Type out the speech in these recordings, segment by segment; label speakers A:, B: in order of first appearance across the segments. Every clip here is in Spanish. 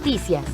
A: Noticias.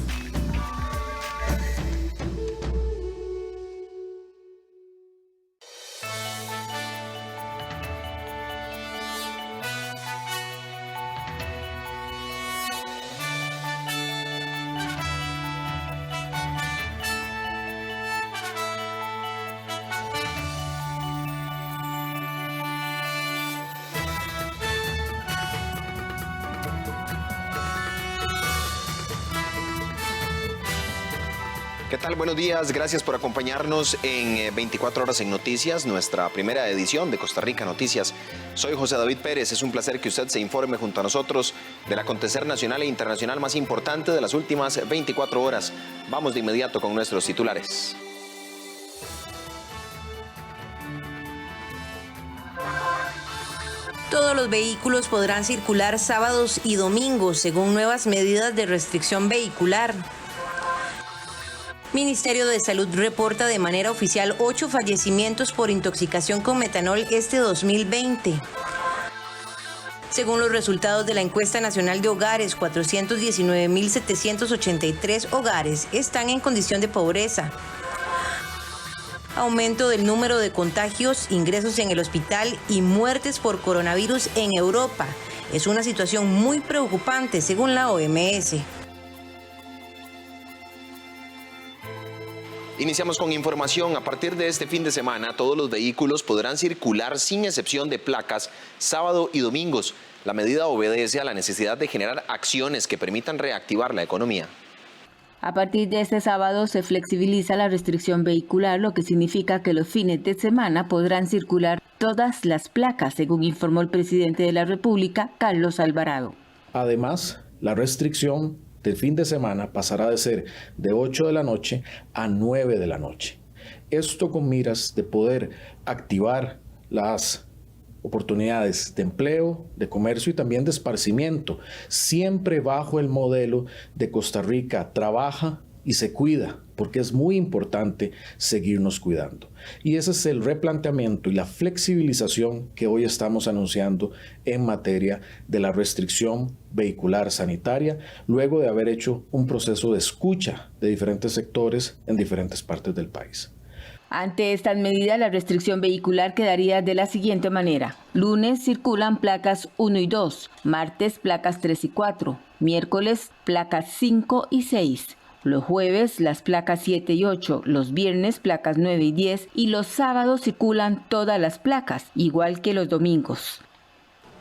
B: ¿Qué tal? Buenos días, gracias por acompañarnos en 24 horas en Noticias, nuestra primera edición de Costa Rica Noticias. Soy José David Pérez, es un placer que usted se informe junto a nosotros del acontecer nacional e internacional más importante de las últimas 24 horas. Vamos de inmediato con nuestros titulares.
C: Todos los vehículos podrán circular sábados y domingos según nuevas medidas de restricción vehicular. Ministerio de Salud reporta de manera oficial 8 fallecimientos por intoxicación con metanol este 2020. Según los resultados de la encuesta nacional de hogares, 419.783 hogares están en condición de pobreza. Aumento del número de contagios, ingresos en el hospital y muertes por coronavirus en Europa. Es una situación muy preocupante según la OMS.
B: Iniciamos con información. A partir de este fin de semana, todos los vehículos podrán circular sin excepción de placas sábado y domingos. La medida obedece a la necesidad de generar acciones que permitan reactivar la economía.
D: A partir de este sábado se flexibiliza la restricción vehicular, lo que significa que los fines de semana podrán circular todas las placas, según informó el presidente de la República, Carlos Alvarado.
E: Además, la restricción del fin de semana pasará de ser de 8 de la noche a 9 de la noche. Esto con miras de poder activar las oportunidades de empleo, de comercio y también de esparcimiento, siempre bajo el modelo de Costa Rica trabaja y se cuida, porque es muy importante seguirnos cuidando. Y ese es el replanteamiento y la flexibilización que hoy estamos anunciando en materia de la restricción vehicular sanitaria, luego de haber hecho un proceso de escucha de diferentes sectores en diferentes partes del país.
D: Ante estas medidas, la restricción vehicular quedaría de la siguiente manera. Lunes circulan placas 1 y 2, martes placas 3 y 4, miércoles placas 5 y 6. Los jueves, las placas 7 y 8, los viernes, placas 9 y 10, y los sábados circulan todas las placas, igual que los domingos.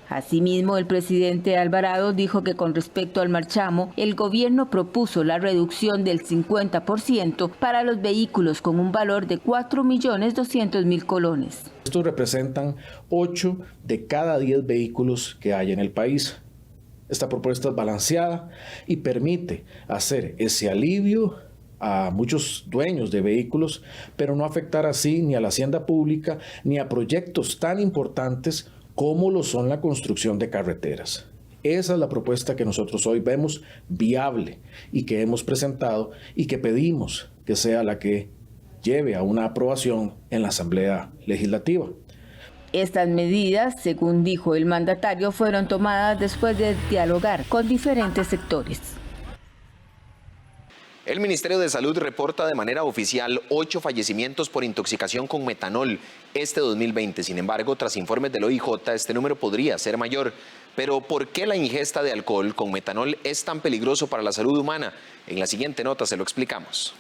D: Asimismo, el presidente Alvarado dijo que con respecto al marchamo, el gobierno propuso la reducción del 50% para los vehículos con un valor de 4.200.000 colones.
E: Estos representan 8 de cada 10 vehículos que hay en el país. Esta propuesta es balanceada y permite hacer ese alivio a muchos dueños de vehículos, pero no afectar así ni a la hacienda pública ni a proyectos tan importantes como lo son la construcción de carreteras. Esa es la propuesta que nosotros hoy vemos viable y que hemos presentado y que pedimos que sea la que lleve a una aprobación en la Asamblea Legislativa.
D: Estas medidas, según dijo el mandatario, fueron tomadas después de dialogar con diferentes sectores.
B: El Ministerio de Salud reporta de manera oficial 8 fallecimientos por intoxicación con metanol este 2020. Sin embargo, tras informes del OIJ, este número podría ser mayor. Pero, ¿por qué la ingesta de alcohol con metanol es tan peligroso para la salud humana? En la siguiente nota se lo explicamos.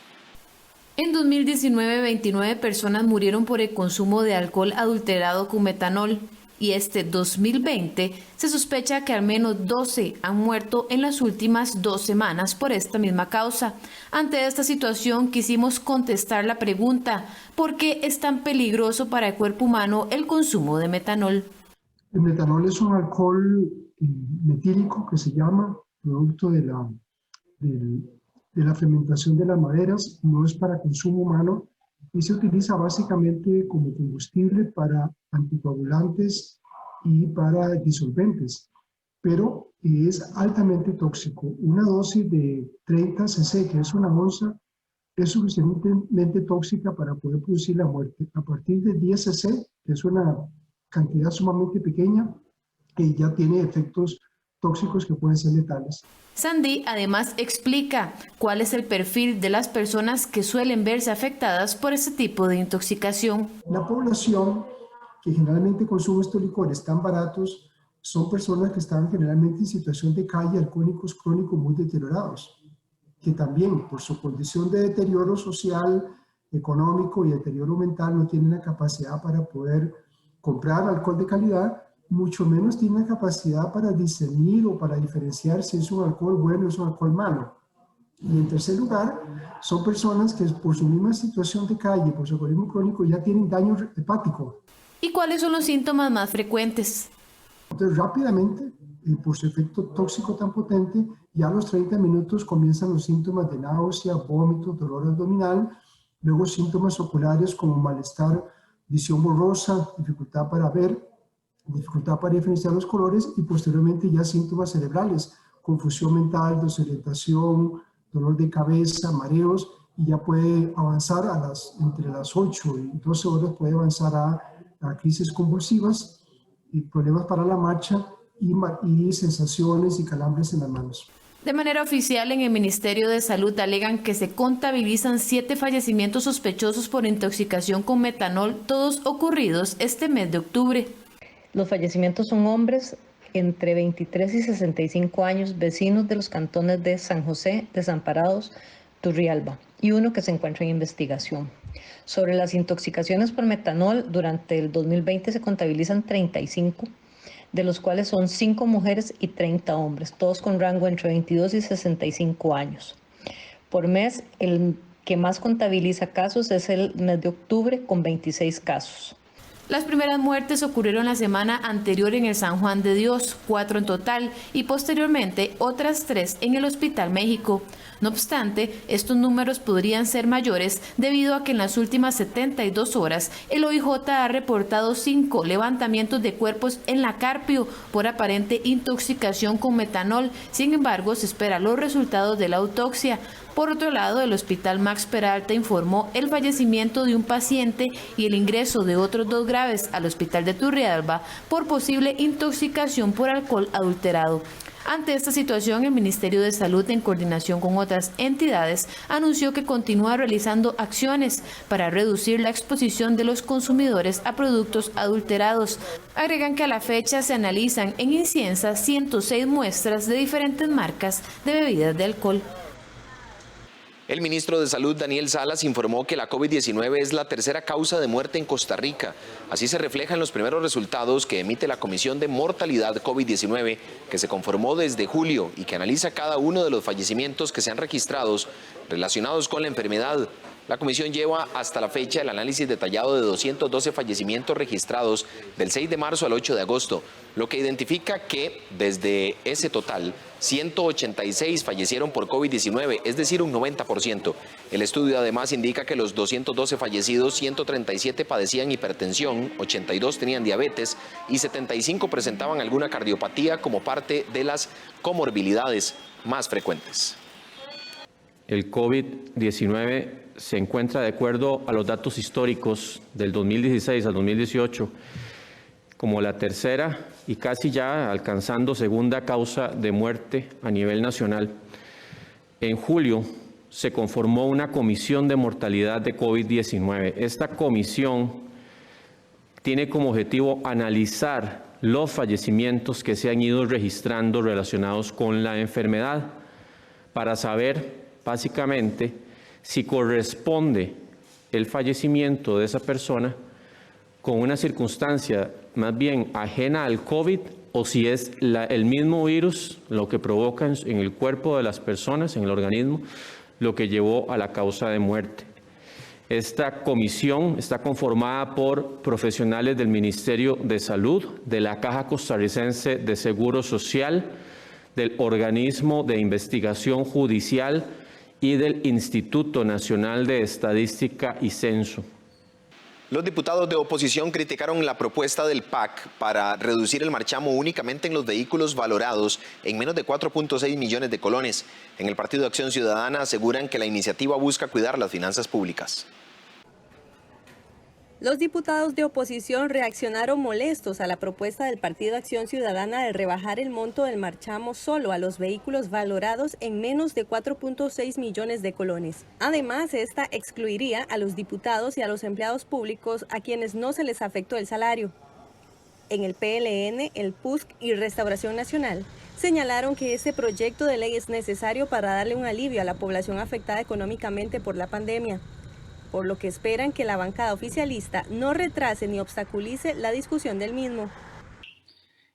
F: En 2019, 29 personas murieron por el consumo de alcohol adulterado con metanol y este 2020 se sospecha que al menos 12 han muerto en las últimas 2 semanas por esta misma causa. Ante esta situación quisimos contestar la pregunta, ¿por qué es tan peligroso para el cuerpo humano el consumo de metanol?
G: El metanol es un alcohol metílico que se llama, producto de la fermentación de las maderas, no es para consumo humano y se utiliza básicamente como combustible para anticoagulantes y para disolventes, pero es altamente tóxico. Una dosis de 30 cc, que es una onza, es suficientemente tóxica para poder producir la muerte. A partir de 10 cc, que es una cantidad sumamente pequeña, ya tiene efectos tóxicos que pueden ser letales.
F: Sandy además explica cuál es el perfil de las personas que suelen verse afectadas por este tipo de intoxicación.
G: La población que generalmente consume estos licores tan baratos son personas que están generalmente en situación de calle, alcohólicos crónicos muy deteriorados, que también por su condición de deterioro social, económico y deterioro mental no tienen la capacidad para poder comprar alcohol de calidad, mucho menos tienen la capacidad para discernir o para diferenciar si es un alcohol bueno o es un alcohol malo. Y en tercer lugar, son personas que por su misma situación de calle, por su alcoholismo crónico, ya tienen daño hepático.
F: ¿Y cuáles son los síntomas más frecuentes?
G: Entonces, rápidamente, por su efecto tóxico tan potente, ya a los 30 minutos comienzan los síntomas de náusea, vómito, dolor abdominal, luego síntomas oculares como malestar, visión borrosa, dificultad para ver, dificultad para diferenciar los colores y posteriormente ya síntomas cerebrales, confusión mental, desorientación, dolor de cabeza, mareos, y ya puede avanzar entre las 8 y 12 horas, puede avanzar a crisis convulsivas y problemas para la marcha y sensaciones y calambres en las manos.
F: De manera oficial, en el Ministerio de Salud alegan que se contabilizan 7 fallecimientos sospechosos por intoxicación con metanol, todos ocurridos este mes de octubre.
A: Los fallecimientos son hombres entre 23 y 65 años, vecinos de los cantones de San José, Desamparados, Turrialba, y uno que se encuentra en investigación. Sobre las intoxicaciones por metanol, durante el 2020 se contabilizan 35, de los cuales son 5 mujeres y 30 hombres, todos con rango entre 22 y 65 años. Por mes, el que más contabiliza casos es el mes de octubre, con 26 casos.
F: Las primeras muertes ocurrieron la semana anterior en el San Juan de Dios, 4 en total, y posteriormente otras 3 en el Hospital México. No obstante, estos números podrían ser mayores debido a que en las últimas 72 horas el OIJ ha reportado 5 levantamientos de cuerpos en la Carpio por aparente intoxicación con metanol. Sin embargo, se esperan los resultados de la autopsia. Por otro lado, el Hospital Max Peralta informó el fallecimiento de un paciente y el ingreso de otros 2 graves al Hospital de Turrialba por posible intoxicación por alcohol adulterado. Ante esta situación, el Ministerio de Salud, en coordinación con otras entidades, anunció que continúa realizando acciones para reducir la exposición de los consumidores a productos adulterados. Agregan que a la fecha se analizan en Inciensa 106 muestras de diferentes marcas de bebidas de alcohol.
B: El ministro de Salud, Daniel Salas, informó que la COVID-19 es la tercera causa de muerte en Costa Rica. Así se refleja en los primeros resultados que emite la Comisión de Mortalidad COVID-19, que se conformó desde julio y que analiza cada uno de los fallecimientos que se han registrado relacionados con la enfermedad. La comisión lleva hasta la fecha el análisis detallado de 212 fallecimientos registrados del 6 de marzo al 8 de agosto, lo que identifica que desde ese total, 186 fallecieron por COVID-19, es decir, un 90%. El estudio además indica que los 212 fallecidos, 137 padecían hipertensión, 82 tenían diabetes y 75 presentaban alguna cardiopatía como parte de las comorbilidades más frecuentes.
H: El COVID-19 se encuentra, de acuerdo a los datos históricos del 2016 al 2018, como la tercera y casi ya alcanzando segunda causa de muerte a nivel nacional. En julio se conformó una comisión de mortalidad de COVID-19. Esta comisión tiene como objetivo analizar los fallecimientos que se han ido registrando relacionados con la enfermedad para saber, básicamente, si corresponde el fallecimiento de esa persona con una circunstancia más bien ajena al COVID o si es el mismo virus lo que provoca en el cuerpo de las personas, en el organismo, lo que llevó a la causa de muerte. Esta comisión está conformada por profesionales del Ministerio de Salud, de la Caja Costarricense de Seguro Social, del Organismo de Investigación Judicial y del Instituto Nacional de Estadística y Censo.
B: Los diputados de oposición criticaron la propuesta del PAC para reducir el marchamo únicamente en los vehículos valorados en menos de 4.6 millones de colones. En el Partido de Acción Ciudadana aseguran que la iniciativa busca cuidar las finanzas públicas.
I: Los diputados de oposición reaccionaron molestos a la propuesta del Partido Acción Ciudadana de rebajar el monto del marchamo solo a los vehículos valorados en menos de 4.6 millones de colones. Además, esta excluiría a los diputados y a los empleados públicos a quienes no se les afectó el salario. En el PLN, el PUSC y Restauración Nacional señalaron que este proyecto de ley es necesario para darle un alivio a la población afectada económicamente por la pandemia, por lo que esperan que la bancada oficialista no retrase ni obstaculice la discusión del mismo.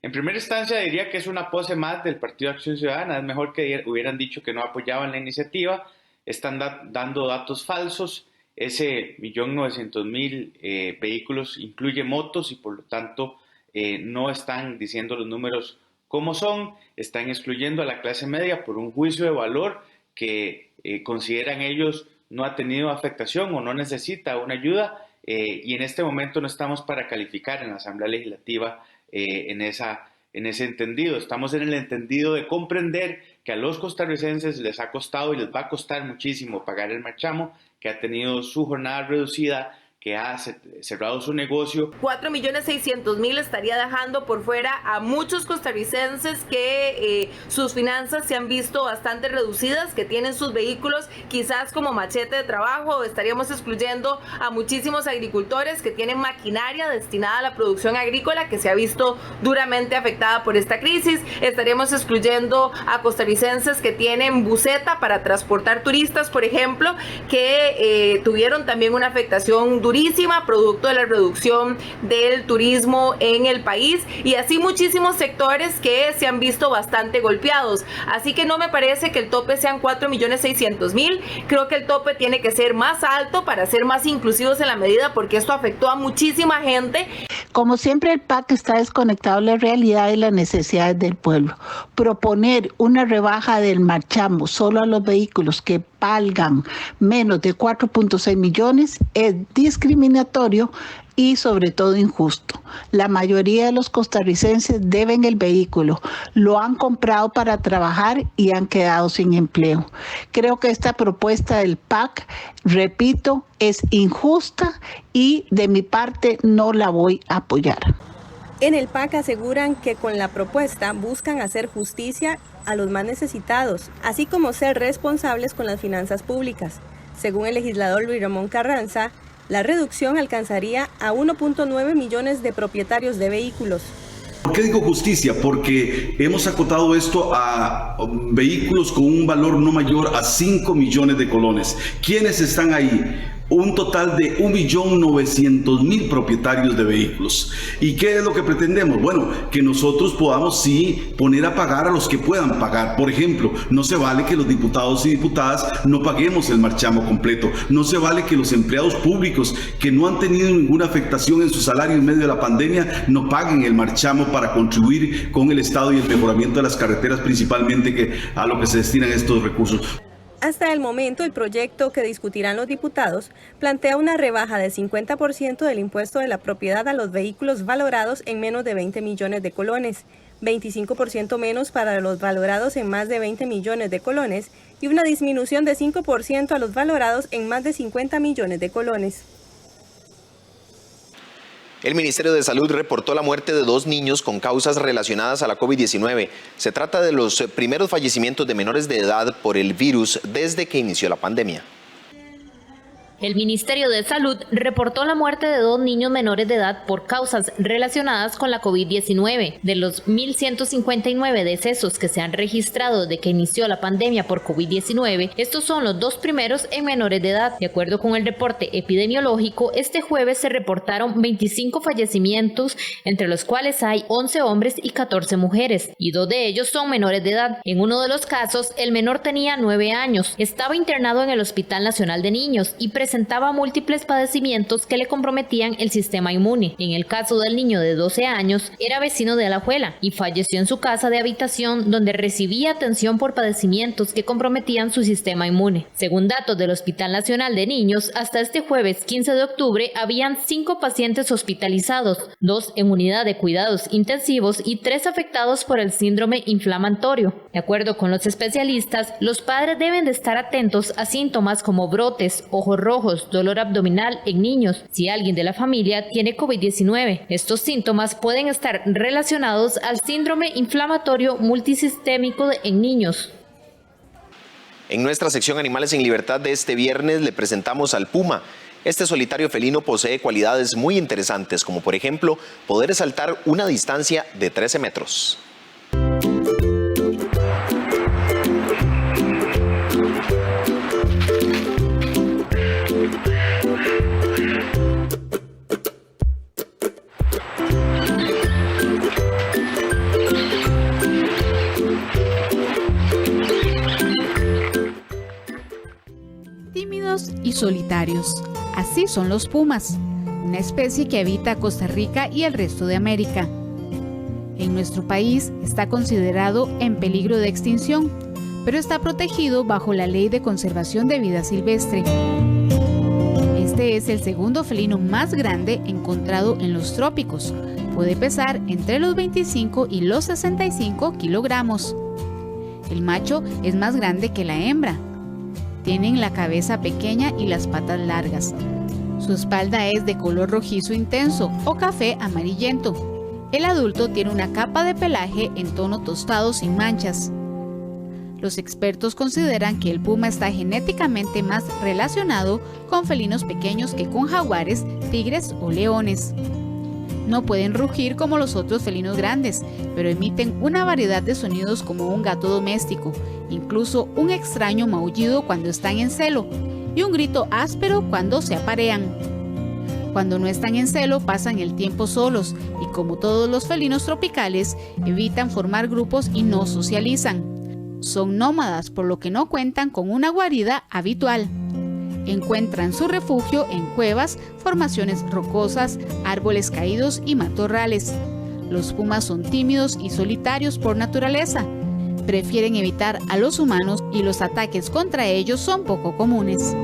J: En primera instancia diría que es una pose más del Partido Acción Ciudadana. Es mejor que hubieran dicho que no apoyaban la iniciativa. Están dando datos falsos. Ese 1.900.000 vehículos incluye motos y por lo tanto no están diciendo los números como son. Están excluyendo a la clase media por un juicio de valor que consideran ellos no ha tenido afectación o no necesita una ayuda y en este momento no estamos para calificar en la Asamblea Legislativa en ese entendido. Estamos en el entendido de comprender que a los costarricenses les ha costado y les va a costar muchísimo pagar el marchamo, que ha tenido su jornada reducida, que ha cerrado su negocio.
K: 4.600.000 estaría dejando por fuera a muchos costarricenses que sus finanzas se han visto bastante reducidas, que tienen sus vehículos quizás como machete de trabajo. Estaríamos excluyendo a muchísimos agricultores que tienen maquinaria destinada a la producción agrícola que se ha visto duramente afectada por esta crisis. Estaríamos excluyendo a costarricenses que tienen buseta para transportar turistas, por ejemplo, que tuvieron también una afectación durísima producto de la reducción del turismo en el país y así muchísimos sectores que se han visto bastante golpeados. Así que no me parece que el tope sean 4.600.000. Creo que el tope tiene que ser más alto para ser más inclusivos en la medida porque esto afectó a muchísima gente.
L: Como siempre, el PAC está desconectado de la realidad y las necesidades del pueblo. Proponer una rebaja del marchamo solo a los vehículos que valgan menos de 4.6 millones es discriminatorio y sobre todo injusto. La mayoría de los costarricenses deben el vehículo, lo han comprado para trabajar y han quedado sin empleo. Creo que esta propuesta del PAC, repito, es injusta y de mi parte no la voy a apoyar.
I: En el PAC aseguran que con la propuesta buscan hacer justicia a los más necesitados, así como ser responsables con las finanzas públicas. Según el legislador Luis Ramón Carranza, la reducción alcanzaría a 1.9 millones de propietarios de vehículos.
M: ¿Por qué digo justicia? Porque hemos acotado esto a vehículos con un valor no mayor a 5 millones de colones. ¿Quiénes están ahí? Un total de 1.900.000 propietarios de vehículos. ¿Y qué es lo que pretendemos? Bueno, que nosotros podamos sí poner a pagar a los que puedan pagar. Por ejemplo, no se vale que los diputados y diputadas no paguemos el marchamo completo. No se vale que los empleados públicos que no han tenido ninguna afectación en su salario en medio de la pandemia no paguen el marchamo para contribuir con el Estado y el mejoramiento de las carreteras, principalmente a lo que se destinan estos recursos.
I: Hasta el momento, el proyecto que discutirán los diputados plantea una rebaja del 50% del impuesto de la propiedad a los vehículos valorados en menos de 20 millones de colones, 25% menos para los valorados en más de 20 millones de colones y una disminución de 5% a los valorados en más de 50 millones de colones.
B: El Ministerio de Salud reportó la muerte de 2 niños con causas relacionadas a la COVID-19. Se trata de los primeros fallecimientos de menores de edad por el virus desde que inició la pandemia.
N: El Ministerio de Salud reportó la muerte de 2 niños menores de edad por causas relacionadas con la COVID-19. De los 1.159 decesos que se han registrado desde que inició la pandemia por COVID-19, estos son los 2 primeros en menores de edad. De acuerdo con el reporte epidemiológico, este jueves se reportaron 25 fallecimientos, entre los cuales hay 11 hombres y 14 mujeres, y 2 de ellos son menores de edad. En uno de los casos, el menor tenía 9 años, estaba internado en el Hospital Nacional de Niños y presentaba múltiples padecimientos que le comprometían el sistema inmune. En el caso del niño de 12 años, era vecino de Alajuela y falleció en su casa de habitación donde recibía atención por padecimientos que comprometían su sistema inmune. Según datos del Hospital Nacional de Niños, hasta este jueves 15 de octubre habían 5 pacientes hospitalizados, 2 en unidad de cuidados intensivos y 3 afectados por el síndrome inflamatorio. De acuerdo con los especialistas, los padres deben de estar atentos a síntomas como brotes, ojos rojos, rojos, dolor abdominal en niños, si alguien de la familia tiene COVID-19. Estos síntomas pueden estar relacionados al síndrome inflamatorio multisistémico en niños.
B: En nuestra sección Animales en Libertad de este viernes le presentamos al puma. Este solitario felino posee cualidades muy interesantes, como por ejemplo poder saltar una distancia de 13 metros.
O: Tímidos y solitarios. Así son los pumas, una especie que habita Costa Rica y el resto de América. En nuestro país está considerado en peligro de extinción, pero está protegido bajo la Ley de Conservación de Vida Silvestre. Este es el segundo felino más grande encontrado en los trópicos. Puede pesar entre los 25 y los 65 kilogramos. El macho es más grande que la hembra. Tienen la cabeza pequeña y las patas largas. Su espalda es de color rojizo intenso o café amarillento. El adulto tiene una capa de pelaje en tono tostado sin manchas. Los expertos consideran que el puma está genéticamente más relacionado con felinos pequeños que con jaguares, tigres o leones. No pueden rugir como los otros felinos grandes, pero emiten una variedad de sonidos como un gato doméstico, incluso un extraño maullido cuando están en celo y un grito áspero cuando se aparean. Cuando no están en celo pasan el tiempo solos y, como todos los felinos tropicales, evitan formar grupos y no socializan. Son nómadas, por lo que no cuentan con una guarida habitual. Encuentran su refugio en cuevas, formaciones rocosas, árboles caídos y matorrales. Los pumas son tímidos y solitarios por naturaleza. Prefieren evitar a los humanos y los ataques contra ellos son poco comunes.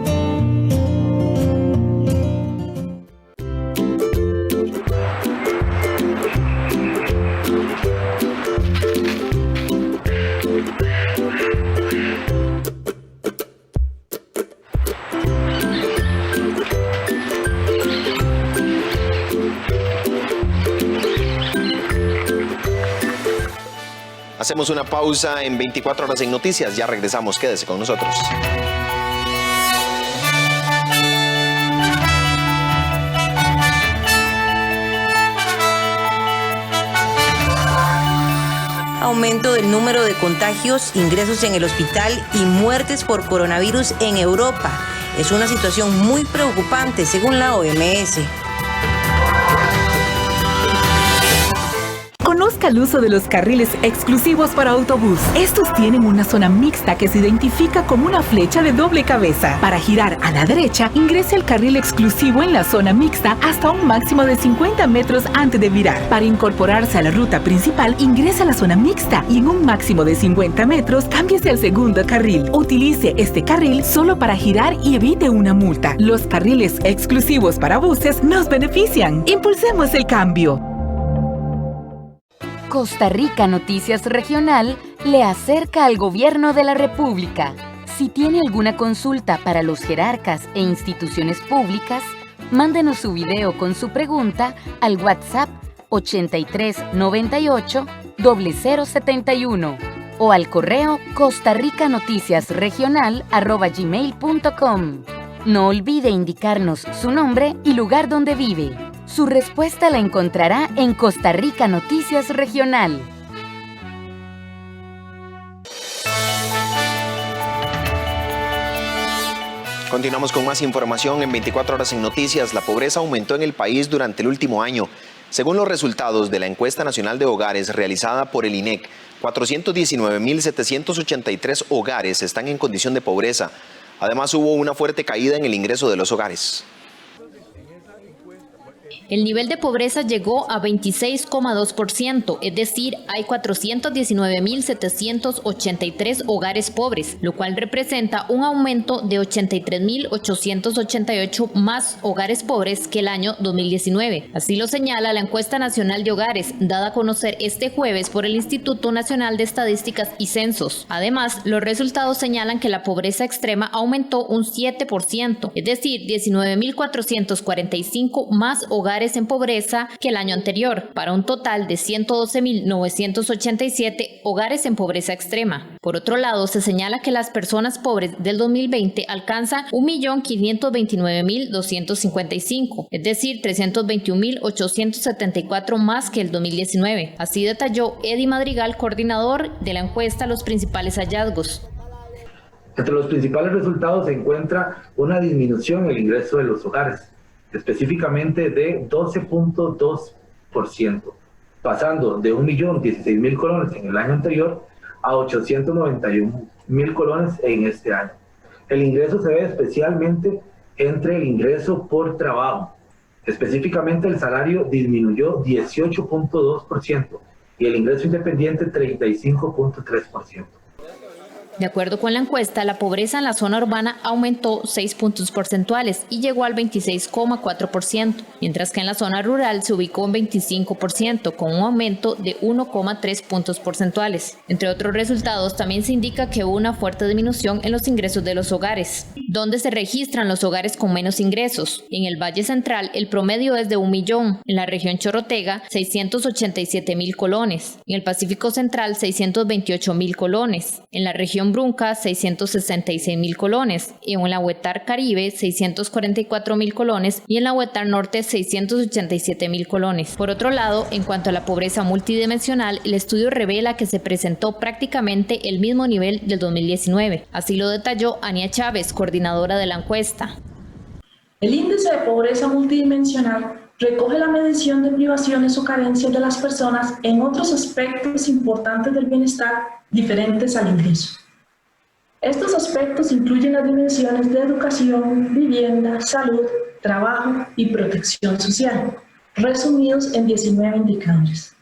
B: Hacemos una pausa en 24 horas en noticias. Ya regresamos. Quédese con nosotros.
C: Aumento del número de contagios, ingresos en el hospital y muertes por coronavirus en Europa. Es una situación muy preocupante según la OMS.
P: Conozca el uso de los carriles exclusivos para autobús. Estos tienen una zona mixta que se identifica como una flecha de doble cabeza. Para girar a la derecha, ingrese al carril exclusivo en la zona mixta hasta un máximo de 50 metros antes de virar. Para incorporarse a la ruta principal, ingrese a la zona mixta y en un máximo de 50 metros, cámbiese al segundo carril. Utilice este carril solo para girar y evite una multa. Los carriles exclusivos para buses nos benefician. Impulsemos el cambio.
Q: Costa Rica Noticias Regional le acerca al Gobierno de la República. Si tiene alguna consulta para los jerarcas e instituciones públicas, mándenos su video con su pregunta al WhatsApp 8398 0071 o al correo costarricanoticiasregional@gmail.com. No olvide indicarnos su nombre y lugar donde vive. Su respuesta la encontrará en Costa Rica Noticias Regional.
B: Continuamos con más información en 24 horas en noticias. La pobreza aumentó en el país durante el último año. Según los resultados de la encuesta nacional de hogares realizada por el INEC, 419.783 hogares están en condición de pobreza. Además, hubo una fuerte caída en el ingreso de los hogares.
N: El nivel de pobreza llegó a 26,2%, es decir, hay 419.783 hogares pobres, lo cual representa un aumento de 83.888 más hogares pobres que el año 2019. Así lo señala la encuesta nacional de hogares, dada a conocer este jueves por el Instituto Nacional de Estadísticas y Censos. Además, los resultados señalan que la pobreza extrema aumentó un 7%, es decir, 19.445 más hogares en pobreza que el año anterior, para un total de 112.987 hogares en pobreza extrema. Por otro lado, se señala que las personas pobres del 2020 alcanzan 1.529.255, es decir, 321.874 más que el 2019. Así detalló Eddie Madrigal, coordinador de la encuesta, los principales hallazgos.
R: Entre los principales resultados se encuentra una disminución en el ingreso de los hogares, específicamente de 12.2%, pasando de 1.016.000 colones en el año anterior a 891.000 colones en este año. El ingreso se ve especialmente entre el ingreso por trabajo. Específicamente el salario disminuyó 18.2% y el ingreso independiente 35.3%.
N: De acuerdo con la encuesta, la pobreza en la zona urbana aumentó 6 puntos porcentuales y llegó al 26,4%, mientras que en la zona rural se ubicó en 25%, con un aumento de 1,3 puntos porcentuales. Entre otros resultados, también se indica que hubo una fuerte disminución en los ingresos de los hogares, donde se registran los hogares con menos ingresos. En el Valle Central, el promedio es de 1 millón, en la región Chorotega, 687.000 colones, en el Pacífico Central, 628.000 colones, en la región Brunca, 666.000 colones, en la Huetar Caribe, 644.000 colones y en la Huetar Norte, 687.000 colones. Por otro lado, en cuanto a la pobreza multidimensional, el estudio revela que se presentó prácticamente el mismo nivel del 2019. Así lo detalló Ania Chávez, coordinadora de la encuesta.
S: El índice de pobreza multidimensional recoge la medición de privaciones o carencias de las personas en otros aspectos importantes del bienestar diferentes al ingreso. Estos aspectos incluyen las dimensiones de educación, vivienda, salud, trabajo y protección social, resumidos en 19 indicadores.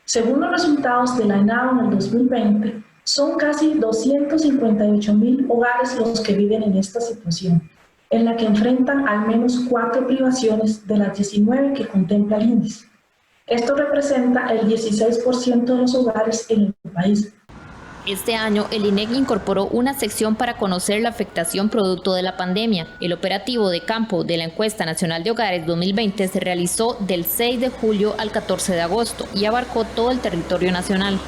S: Según los resultados de la ENAO en el 2020, son casi 258.000 hogares los que viven en esta situación, en la que enfrentan al menos 4 privaciones de las 19 que contempla el índice. Esto representa el 16% de los hogares en el país.
N: Este año, el INEC incorporó una sección para conocer la afectación producto de la pandemia. El operativo de campo de la Encuesta Nacional de Hogares 2020 se realizó del 6 de julio al 14 de agosto y abarcó todo el territorio nacional.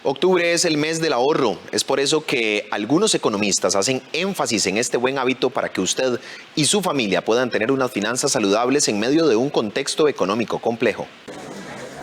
B: Octubre es el mes del ahorro. Es por eso que algunos economistas hacen énfasis en este buen hábito para que usted y su familia puedan tener unas finanzas saludables en medio de un contexto económico complejo.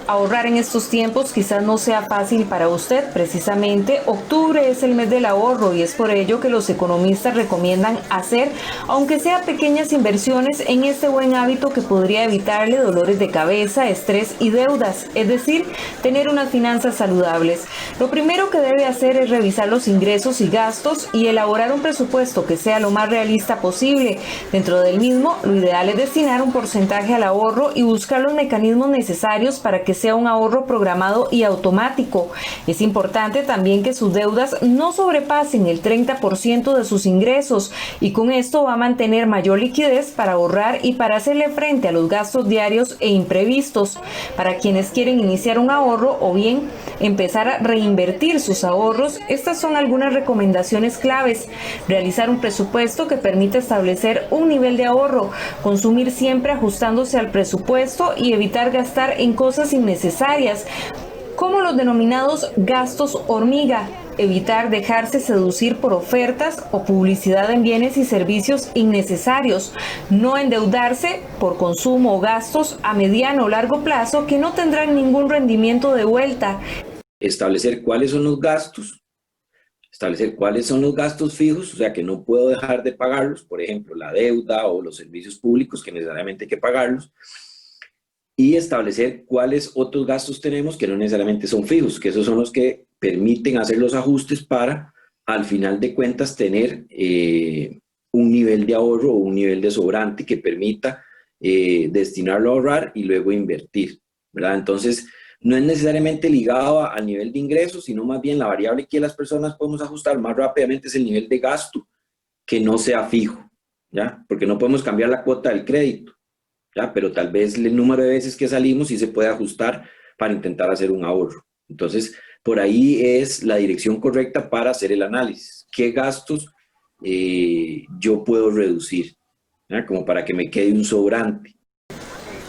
T: Ahorrar en estos tiempos quizás no sea fácil para usted. Precisamente, octubre es el mes del ahorro y es por ello que los economistas recomiendan hacer, aunque sea pequeñas inversiones, en este buen hábito que podría evitarle dolores de cabeza, estrés y deudas, es decir, tener unas finanzas saludables. Lo primero que debe hacer es revisar los ingresos y gastos y elaborar un presupuesto que sea lo más realista posible. Dentro del mismo, lo ideal es destinar un porcentaje al ahorro y buscar los mecanismos necesarios para que sea un ahorro programado y automático. Es importante también que sus deudas no sobrepasen el 30% de sus ingresos y con esto va a mantener mayor liquidez para ahorrar y para hacerle frente a los gastos diarios e imprevistos. Para quienes quieren iniciar un ahorro o bien empezar a reinvertir sus ahorros, estas son algunas recomendaciones claves. Realizar un presupuesto que permita establecer un nivel de ahorro, consumir siempre ajustándose al presupuesto y evitar gastar en cosas innecesarias, como los denominados gastos hormiga. Evitar dejarse seducir por ofertas o publicidad en bienes y servicios innecesarios. No endeudarse por consumo o gastos a mediano o largo plazo que no tendrán ningún rendimiento de vuelta.
U: Establecer cuáles son los gastos. Establecer cuáles son los gastos fijos, o sea que no puedo dejar de pagarlos, por ejemplo, la deuda o los servicios públicos que necesariamente hay que pagarlos. Y establecer cuáles otros gastos tenemos que no necesariamente son fijos, que esos son los que permiten hacer los ajustes para, al final de cuentas, tener un nivel de ahorro o un nivel de sobrante que permita destinarlo a ahorrar y luego invertir, ¿verdad? Entonces, no es necesariamente ligado al nivel de ingresos, sino más bien la variable que las personas podemos ajustar más rápidamente es el nivel de gasto que no sea fijo, ¿ya? Porque no podemos cambiar la cuota del crédito, ¿ya? Pero tal vez el número de veces que salimos sí se puede ajustar para intentar hacer un ahorro. Entonces, por ahí es la dirección correcta para hacer el análisis. ¿Qué gastos yo puedo reducir? ¿Ya? Como para que me quede un sobrante.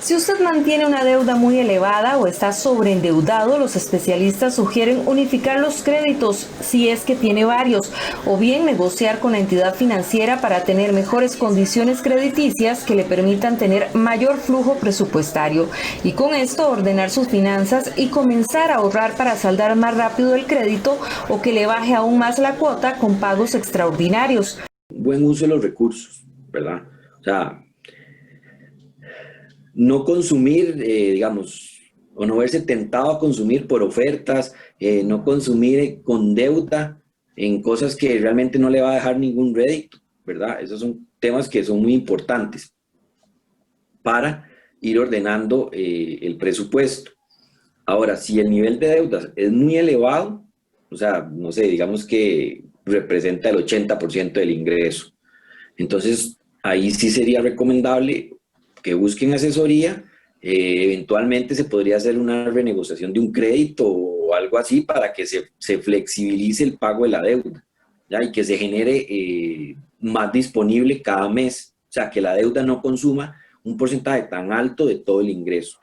T: Si usted mantiene una deuda muy elevada o está sobreendeudado, los especialistas sugieren unificar los créditos si es que tiene varios, o bien negociar con la entidad financiera para tener mejores condiciones crediticias que le permitan tener mayor flujo presupuestario y con esto ordenar sus finanzas y comenzar a ahorrar para saldar más rápido el crédito o que le baje aún más la cuota con pagos extraordinarios.
U: Buen uso de los recursos, ¿verdad? O sea, no consumir, digamos, o no verse tentado a consumir por ofertas, no consumir con deuda en cosas que realmente no le va a dejar ningún rédito, ¿verdad? Esos son temas que son muy importantes para ir ordenando el presupuesto. Ahora, si el nivel de deudas es muy elevado, o sea, no sé, digamos que representa el 80% del ingreso, entonces ahí sí sería recomendable que busquen asesoría, eventualmente se podría hacer una renegociación de un crédito o algo así para que se flexibilice el pago de la deuda, ¿ya? Y que se genere más disponible cada mes, o sea, que la deuda no consuma un porcentaje tan alto de todo el ingreso.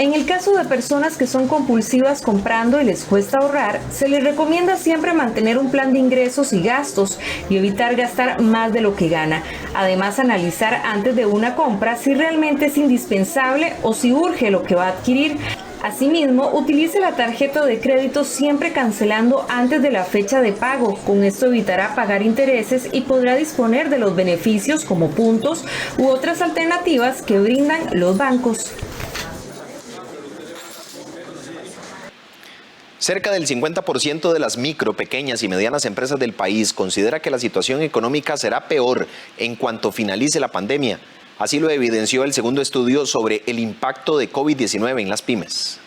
T: En el caso de personas que son compulsivas comprando y les cuesta ahorrar, se les recomienda siempre mantener un plan de ingresos y gastos y evitar gastar más de lo que gana. Además, analizar antes de una compra si realmente es indispensable o si urge lo que va a adquirir. Asimismo, utilice la tarjeta de crédito siempre cancelando antes de la fecha de pago. Con esto evitará pagar intereses y podrá disponer de los beneficios como puntos u otras alternativas que brindan los bancos.
B: Cerca del 50% de las micro, pequeñas y medianas empresas del país considera que la situación económica será peor en cuanto finalice la pandemia. Así lo evidenció el segundo estudio sobre el impacto de COVID-19 en las pymes.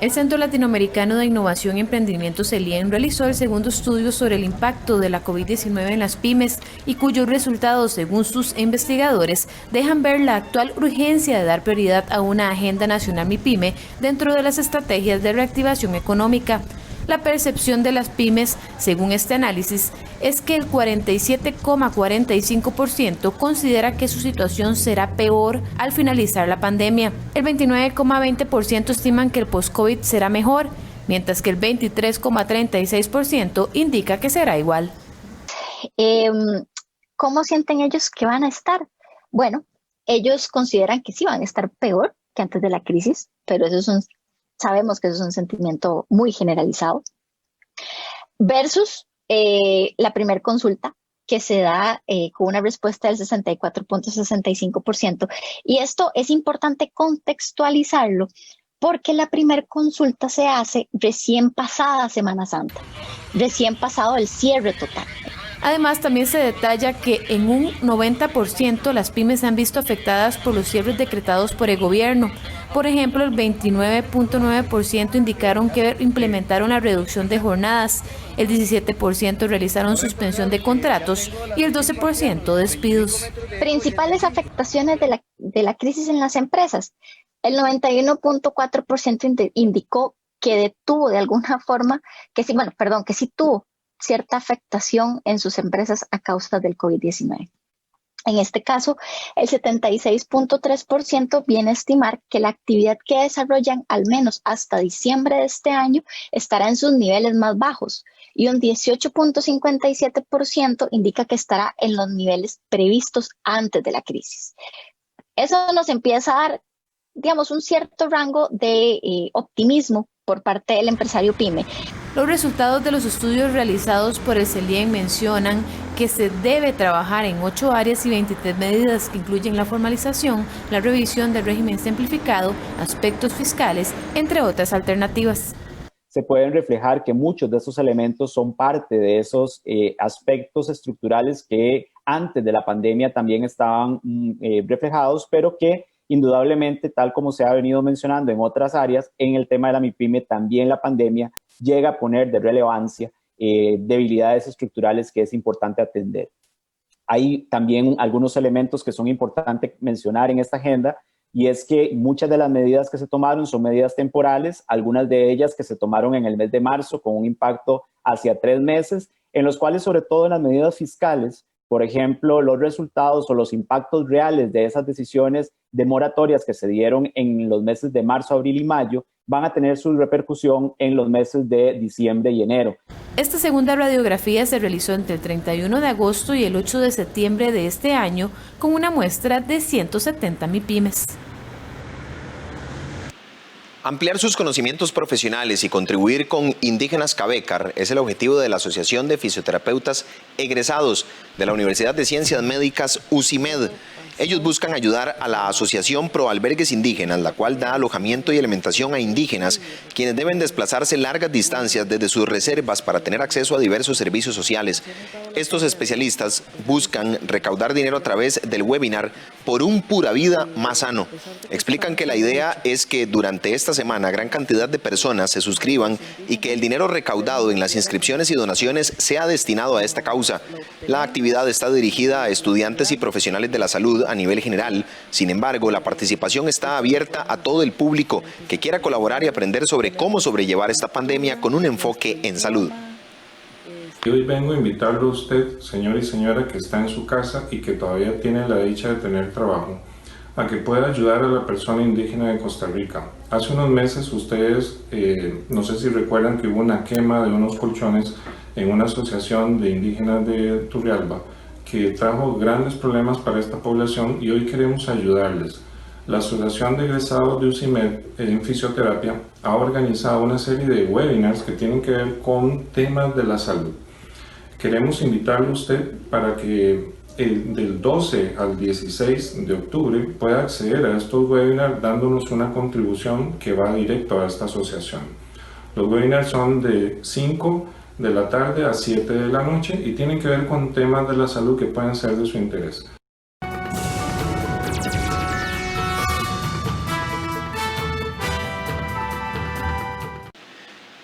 F: El Centro Latinoamericano de Innovación y Emprendimiento CELIEN realizó el segundo estudio sobre el impacto de la COVID-19 en las pymes y cuyos resultados, según sus investigadores, dejan ver la actual urgencia de dar prioridad a una agenda nacional MIPYME dentro de las estrategias de reactivación económica. La percepción de las pymes, según este análisis, es que el 47,45% considera que su situación será peor al finalizar la pandemia. El 29,20% estiman que el post-COVID será mejor, mientras que el 23,36% indica que será igual.
E: ¿Cómo sienten ellos que van a estar? Bueno, ellos consideran que sí van a estar peor que antes de la crisis, pero sabemos que eso es un sentimiento muy generalizado. Versus la primera consulta, que se da con una respuesta del 64,65%. Y esto es importante contextualizarlo porque la primera consulta se hace recién pasada Semana Santa, recién pasado el cierre total.
F: Además, también se detalla que en un 90% las pymes se han visto afectadas por los cierres decretados por el gobierno. Por ejemplo, el 29,9% indicaron que implementaron la reducción de jornadas, el 17% realizaron suspensión de contratos y el 12% despidos.
E: Principales afectaciones de la crisis en las empresas. El 91,4% indicó que detuvo de alguna forma, que sí tuvo cierta afectación en sus empresas a causa del COVID-19. En este caso, el 76,3% viene a estimar que la actividad que desarrollan al menos hasta diciembre de este año estará en sus niveles más bajos y un 18,57% indica que estará en los niveles previstos antes de la crisis. Eso nos empieza a dar, digamos, un cierto rango de optimismo por parte del empresario PYME.
F: Los resultados de los estudios realizados por el CELIEN mencionan que se debe trabajar en 8 áreas y 23 medidas que incluyen la formalización, la revisión del régimen simplificado, aspectos fiscales, entre otras alternativas.
D: se pueden reflejar que muchos de esos elementos son parte de esos aspectos estructurales que antes de la pandemia también estaban reflejados, pero que indudablemente, tal como se ha venido mencionando en otras áreas, en el tema de la MIPYME también la pandemia llega a poner de relevancia debilidades estructurales que es importante atender. Hay también algunos elementos que son importantes mencionar en esta agenda, y es que muchas de las medidas que se tomaron son medidas temporales, algunas de ellas que se tomaron en el mes de marzo con un impacto hacia 3 meses, en los cuales sobre todo en las medidas fiscales, por ejemplo, los resultados o los impactos reales de esas decisiones de moratorias que se dieron en los meses de marzo, abril y mayo van a tener su repercusión en los meses de diciembre y enero.
F: Esta segunda radiografía se realizó entre el 31 de agosto y el 8 de septiembre de este año con una muestra de 170 MIPYMES.
B: Ampliar sus conocimientos profesionales y contribuir con Indígenas Cabecar es el objetivo de la Asociación de Fisioterapeutas Egresados de la Universidad de Ciencias Médicas UCIMED. Ellos buscan ayudar a la Asociación Pro Albergues Indígenas, la cual da alojamiento y alimentación a indígenas, quienes deben desplazarse largas distancias desde sus reservas para tener acceso a diversos servicios sociales. Estos especialistas buscan recaudar dinero a través del webinar Por un Pura Vida Más Sano. Explican que la idea es que durante esta semana gran cantidad de personas se suscriban y que el dinero recaudado en las inscripciones y donaciones sea destinado a esta causa. La actividad está dirigida a estudiantes y profesionales de la salud a nivel general. Sin embargo, la participación está abierta a todo el público que quiera colaborar y aprender sobre cómo sobrellevar esta pandemia con un enfoque en salud.
V: Hoy vengo a invitarlo a usted, señor y señora que está en su casa y que todavía tiene la dicha de tener trabajo, a que pueda ayudar a la persona indígena de Costa Rica. Hace unos meses ustedes, no sé si recuerdan que hubo una quema de unos colchones en una asociación de indígenas de Turrialba que trajo grandes problemas para esta población y hoy queremos ayudarles. La Asociación de Egresados de UCIMED en Fisioterapia ha organizado una serie de webinars que tienen que ver con temas de la salud. Queremos invitarle a usted para que del 12 al 16 de octubre pueda acceder a estos webinars dándonos una contribución que va directo a esta asociación. Los webinars son de 5 de la tarde a 7 de la noche y tienen que ver con temas de la salud que pueden ser de su interés.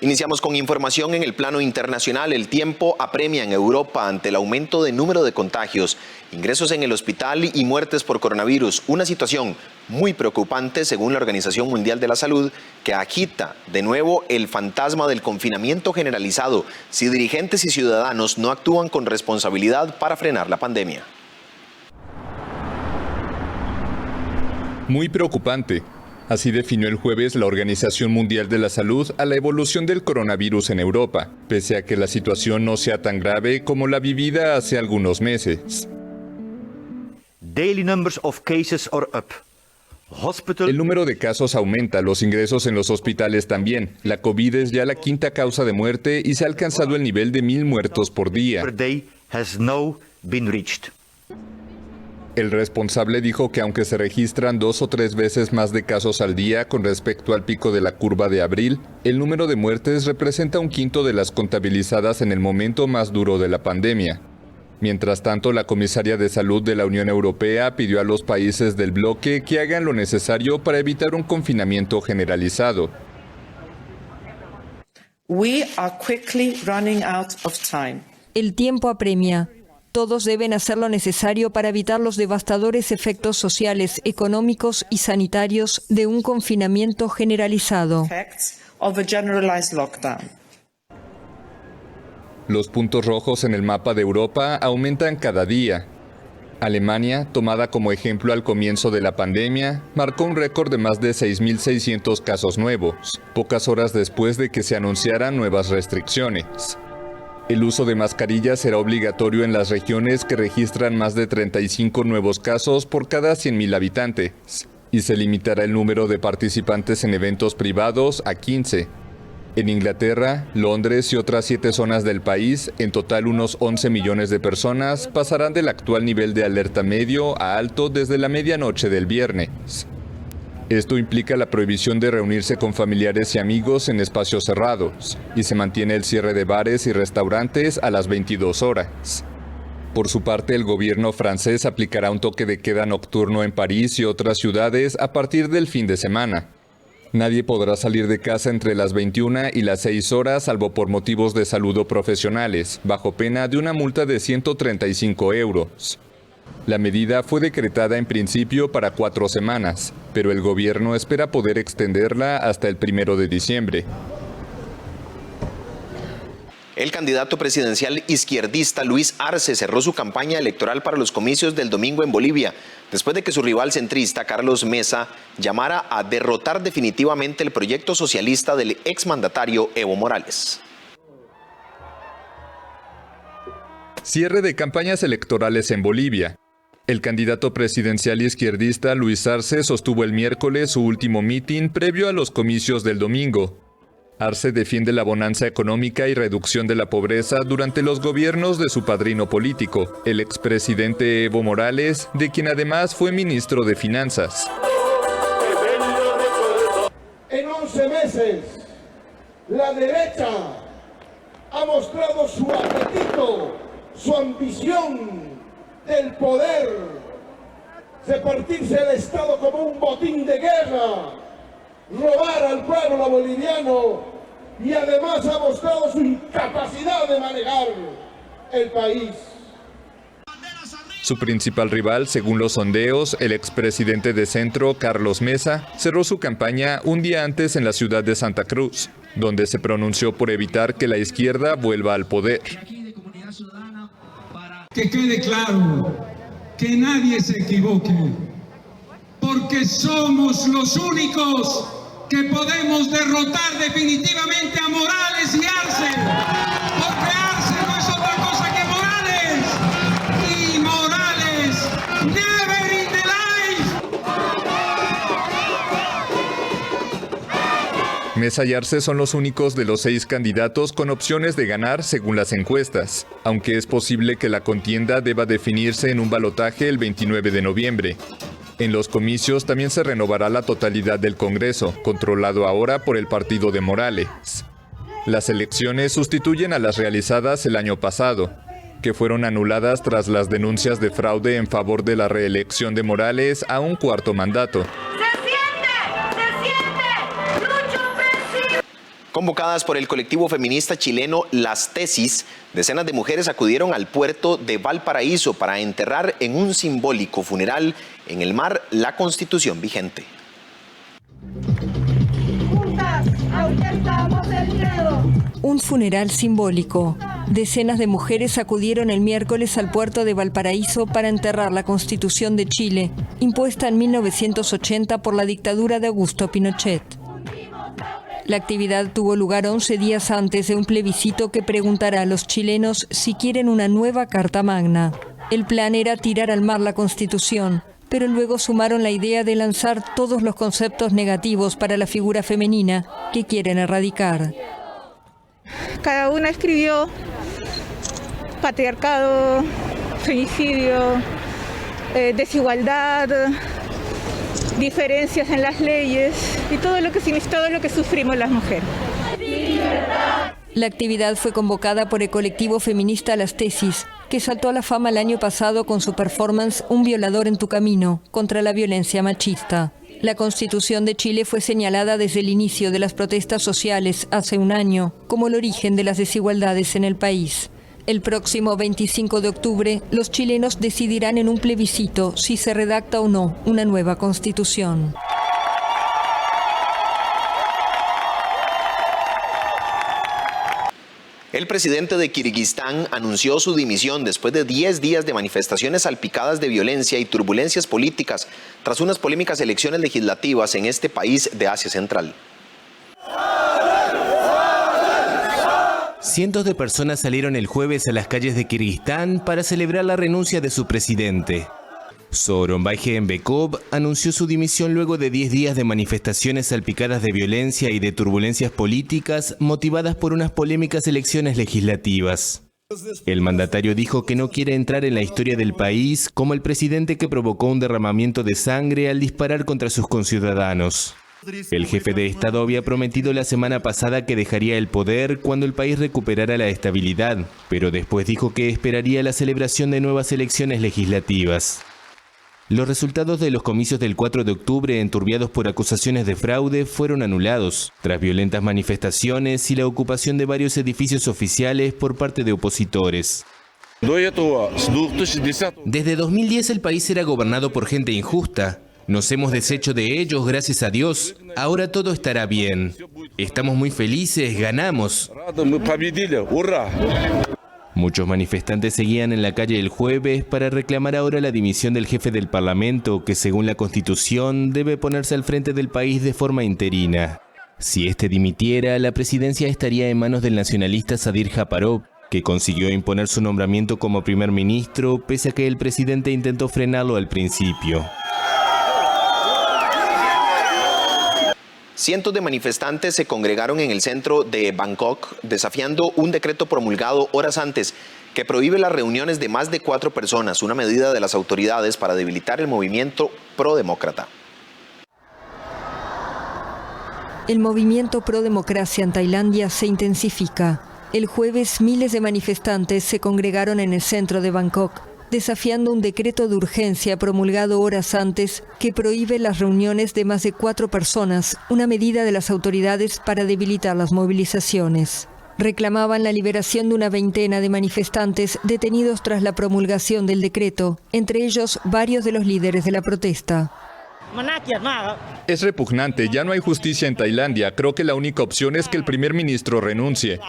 B: Iniciamos con información en el plano internacional. El tiempo apremia en Europa ante el aumento de número de contagios, ingresos en el hospital y muertes por coronavirus. Una situación muy preocupante según la Organización Mundial de la Salud, que agita de nuevo el fantasma del confinamiento generalizado si dirigentes y ciudadanos no actúan con responsabilidad para frenar la pandemia.
W: Muy preocupante. Así definió el jueves la Organización Mundial de la Salud a la evolución del coronavirus en Europa, pese a que la situación no sea tan grave como la vivida hace algunos meses.
X: Daily numbers of cases are up.
W: El número de casos aumenta, los ingresos en los hospitales también. La COVID es ya la quinta causa de muerte y se ha alcanzado el nivel de 1,000 muertos por día. El responsable dijo que aunque se registran 2 o 3 veces más de casos al día con respecto al pico de la curva de abril, el número de muertes representa 1/5 de las contabilizadas en el momento más duro de la pandemia. Mientras tanto, la comisaria de Salud de la Unión Europea pidió a los países del bloque que hagan lo necesario para evitar un confinamiento generalizado.
Y: El tiempo apremia. Todos deben hacer lo necesario para evitar los devastadores efectos sociales, económicos y sanitarios de un confinamiento generalizado.
W: Los puntos rojos en el mapa de Europa aumentan cada día. Alemania, tomada como ejemplo al comienzo de la pandemia, marcó un récord de más de 6.600 casos nuevos, pocas horas después de que se anunciaran nuevas restricciones. El uso de mascarillas será obligatorio en las regiones que registran más de 35 nuevos casos por cada 100.000 habitantes, y se limitará el número de participantes en eventos privados a 15. En Inglaterra, Londres y otras 7 zonas del país, en total unos 11 millones de personas pasarán del actual nivel de alerta medio a alto desde la medianoche del viernes. Esto implica la prohibición de reunirse con familiares y amigos en espacios cerrados, y se mantiene el cierre de bares y restaurantes a las 22 horas. Por su parte, el gobierno francés aplicará un toque de queda nocturno en París y otras ciudades a partir del fin de semana. Nadie podrá salir de casa entre las 21 y las 6 horas, salvo por motivos de salud o profesionales, bajo pena de una multa de 135 euros. La medida fue decretada en principio para 4 semanas, pero el gobierno espera poder extenderla hasta el 1 de diciembre.
B: El candidato presidencial izquierdista Luis Arce cerró su campaña electoral para los comicios del domingo en Bolivia, después de que su rival centrista, Carlos Mesa, llamara a derrotar definitivamente el proyecto socialista del exmandatario Evo Morales.
W: Cierre de campañas electorales en Bolivia. El candidato presidencial izquierdista Luis Arce sostuvo el miércoles su último mitin previo a los comicios del domingo. Arce defiende la bonanza económica y reducción de la pobreza durante los gobiernos de su padrino político, el expresidente Evo Morales, de quien además fue ministro de Finanzas.
A: En 11 meses, la derecha ha mostrado su apetito, su ambición del poder, repartirse el Estado como un botín de guerra, robar al pueblo boliviano y además ha mostrado su incapacidad de manejar el país.
W: Su principal rival, según los sondeos, el expresidente de Centro, Carlos Mesa, cerró su campaña un día antes en la ciudad de Santa Cruz, donde se pronunció por evitar que la izquierda vuelva al poder.
G: Que quede claro, que nadie se equivoque, porque somos los únicos que podemos derrotar definitivamente a Morales y Arce, porque Arce no es otra cosa que Morales, y Morales, never in the life.
W: Mesa y Arce son los únicos de los 6 candidatos con opciones de ganar según las encuestas, aunque es posible que la contienda deba definirse en un balotaje el 29 de noviembre. En los comicios también se renovará la totalidad del Congreso, controlado ahora por el partido de Morales. Las elecciones sustituyen a las realizadas el año pasado, que fueron anuladas tras las denuncias de fraude en favor de la reelección de Morales a un 4º mandato.
B: Convocadas por el colectivo feminista chileno Las Tesis, decenas de mujeres acudieron al puerto de Valparaíso para enterrar en un simbólico funeral en el mar la Constitución vigente.
Y: Un funeral simbólico. Decenas de mujeres acudieron el miércoles al puerto de Valparaíso para enterrar la Constitución de Chile, impuesta en 1980 por la dictadura de Augusto Pinochet. La actividad tuvo lugar 11 días antes de un plebiscito que preguntará a los chilenos si quieren una nueva Carta Magna. El plan era tirar al mar la Constitución, pero luego sumaron la idea de lanzar todos los conceptos negativos para la figura femenina que quieren erradicar.
H: Cada una escribió patriarcado, femicidio, desigualdad, diferencias en las leyes y todo lo que sufrimos las mujeres.
Y: La actividad fue convocada por el colectivo feminista Las Tesis, que saltó a la fama el año pasado con su performance Un violador en tu camino, contra la violencia machista. La Constitución de Chile fue señalada desde el inicio de las protestas sociales hace un año como el origen de las desigualdades en el país. El próximo 25 de octubre, los chilenos decidirán en un plebiscito si se redacta o no una nueva Constitución.
B: El presidente de Kirguistán anunció su dimisión después de 10 días de manifestaciones salpicadas de violencia y turbulencias políticas tras unas polémicas elecciones legislativas en este país de Asia Central.
J: Cientos de personas salieron el jueves a las calles de Kirguistán para celebrar la renuncia de su presidente. Sooronbay Jeenbekov anunció su dimisión luego de 10 días de manifestaciones salpicadas de violencia y de turbulencias políticas motivadas por unas polémicas elecciones legislativas. El mandatario dijo que no quiere entrar en la historia del país como el presidente que provocó un derramamiento de sangre al disparar contra sus conciudadanos. El jefe de Estado había prometido la semana pasada que dejaría el poder cuando el país recuperara la estabilidad, pero después dijo que esperaría la celebración de nuevas elecciones legislativas. Los resultados de los comicios del 4 de octubre, enturbiados por acusaciones de fraude, fueron anulados, tras violentas manifestaciones y la ocupación de varios edificios oficiales por parte de opositores. Desde 2010 el país era gobernado por gente injusta. Nos hemos deshecho de ellos, gracias a Dios. Ahora todo estará bien. Estamos muy felices, ganamos. Muchos manifestantes seguían en la calle el jueves para reclamar ahora la dimisión del jefe del Parlamento, que según la Constitución debe ponerse al frente del país de forma interina. Si este dimitiera, la presidencia estaría en manos del nacionalista Sadir Japarov, que consiguió imponer su nombramiento como primer ministro, pese a que el presidente intentó frenarlo al principio.
B: Cientos de manifestantes se congregaron en el centro de Bangkok desafiando un decreto promulgado horas antes que prohíbe las reuniones de más de 4 personas, una medida de las autoridades para debilitar el movimiento prodemócrata.
Y: El movimiento pro-democracia en Tailandia se intensifica. El jueves, miles de manifestantes se congregaron en el centro de Bangkok, desafiando un decreto de urgencia promulgado horas antes que prohíbe las reuniones de más de 4 personas, una medida de las autoridades para debilitar las movilizaciones. Reclamaban la liberación de una veintena de manifestantes detenidos tras la promulgación del decreto, entre ellos varios de los líderes de la protesta.
W: Es repugnante, ya no hay justicia en Tailandia. Creo que la única opción es que el primer ministro renuncie.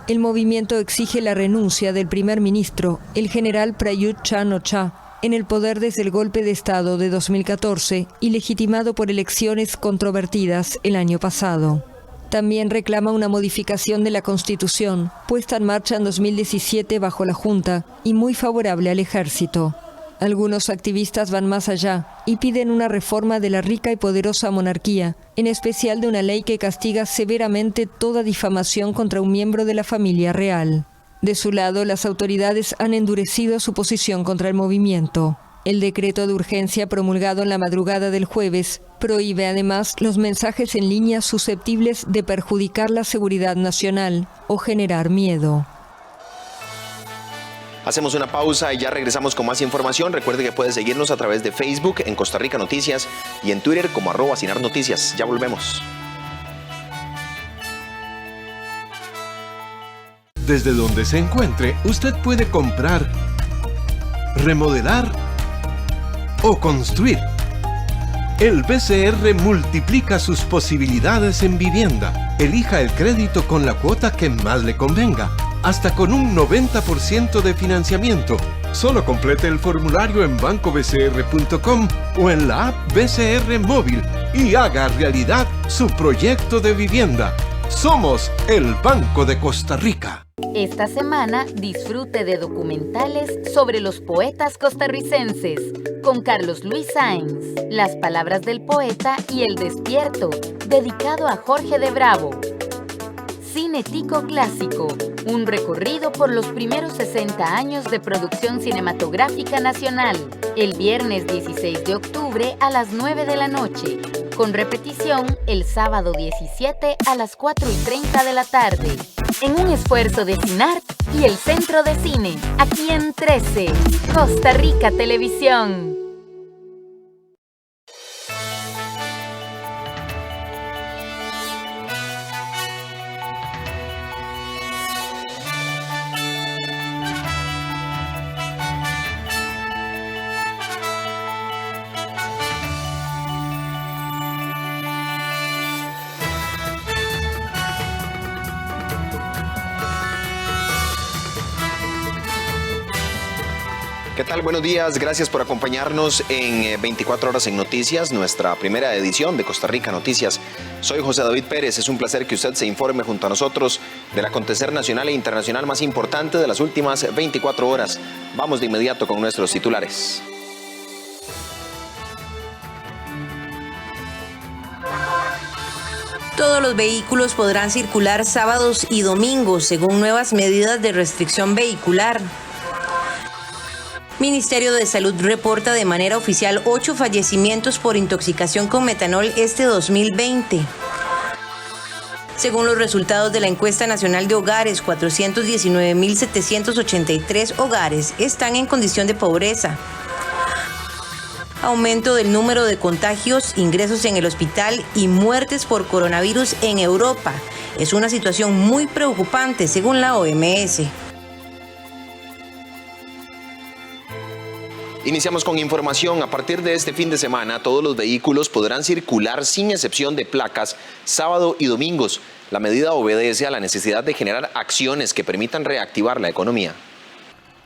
Y: El movimiento exige la renuncia del primer ministro, el general Prayut Chan-o-cha, en el poder desde el golpe de Estado de 2014 y legitimado por elecciones controvertidas el año pasado. También reclama una modificación de la Constitución, puesta en marcha en 2017 bajo la Junta y muy favorable al ejército. Algunos activistas van más allá y piden una reforma de la rica y poderosa monarquía, en especial de una ley que castiga severamente toda difamación contra un miembro de la familia real. De su lado, las autoridades han endurecido su posición contra el movimiento. El decreto de urgencia promulgado en la madrugada del jueves prohíbe además los mensajes en línea susceptibles de perjudicar la seguridad nacional o generar miedo.
B: Hacemos una pausa y ya regresamos con más información. Recuerde que puede seguirnos a través de Facebook en Costa Rica Noticias y en Twitter como @CinarNoticias. Ya volvemos.
I: Desde donde se encuentre, usted puede comprar, remodelar o construir. El BCR multiplica sus posibilidades en vivienda. Elija el crédito con la cuota que más le convenga, hasta con un 90% de financiamiento. Solo complete el formulario en bancobcr.com o en la app BCR Móvil y haga realidad su proyecto de vivienda. Somos el Banco de Costa Rica.
Q: Esta semana disfrute de documentales sobre los poetas costarricenses con Carlos Luis Sáenz, Las palabras del poeta y El despierto, dedicado a Jorge de Bravo. Cine Tico Clásico, un recorrido por los primeros 60 años de producción cinematográfica nacional, el viernes 16 de octubre a las 9 de la noche, con repetición el sábado 17 a las 4:30 de la tarde, en un esfuerzo de Cinart y el Centro de Cine, aquí en 13, Costa Rica Televisión.
B: ¿Qué tal? Buenos días, gracias por acompañarnos en 24 horas en Noticias, nuestra primera edición de Costa Rica Noticias. Soy José David Pérez, es un placer que usted se informe junto a nosotros del acontecer nacional e internacional más importante de las últimas 24 horas. Vamos de inmediato con nuestros titulares.
C: todos los vehículos podrán circular sábados y domingos según nuevas medidas de restricción vehicular. Ministerio de Salud reporta de manera oficial 8 fallecimientos por intoxicación con metanol este 2020. Según los resultados de la encuesta nacional de hogares, 419.783 hogares están en condición de pobreza. Aumento del número de contagios, ingresos en el hospital y muertes por coronavirus en Europa. Es una situación muy preocupante según la OMS.
B: Iniciamos con información. A partir de este fin de semana, todos los vehículos podrán circular sin excepción de placas sábado y domingos. La medida obedece a la necesidad de generar acciones que permitan reactivar la economía.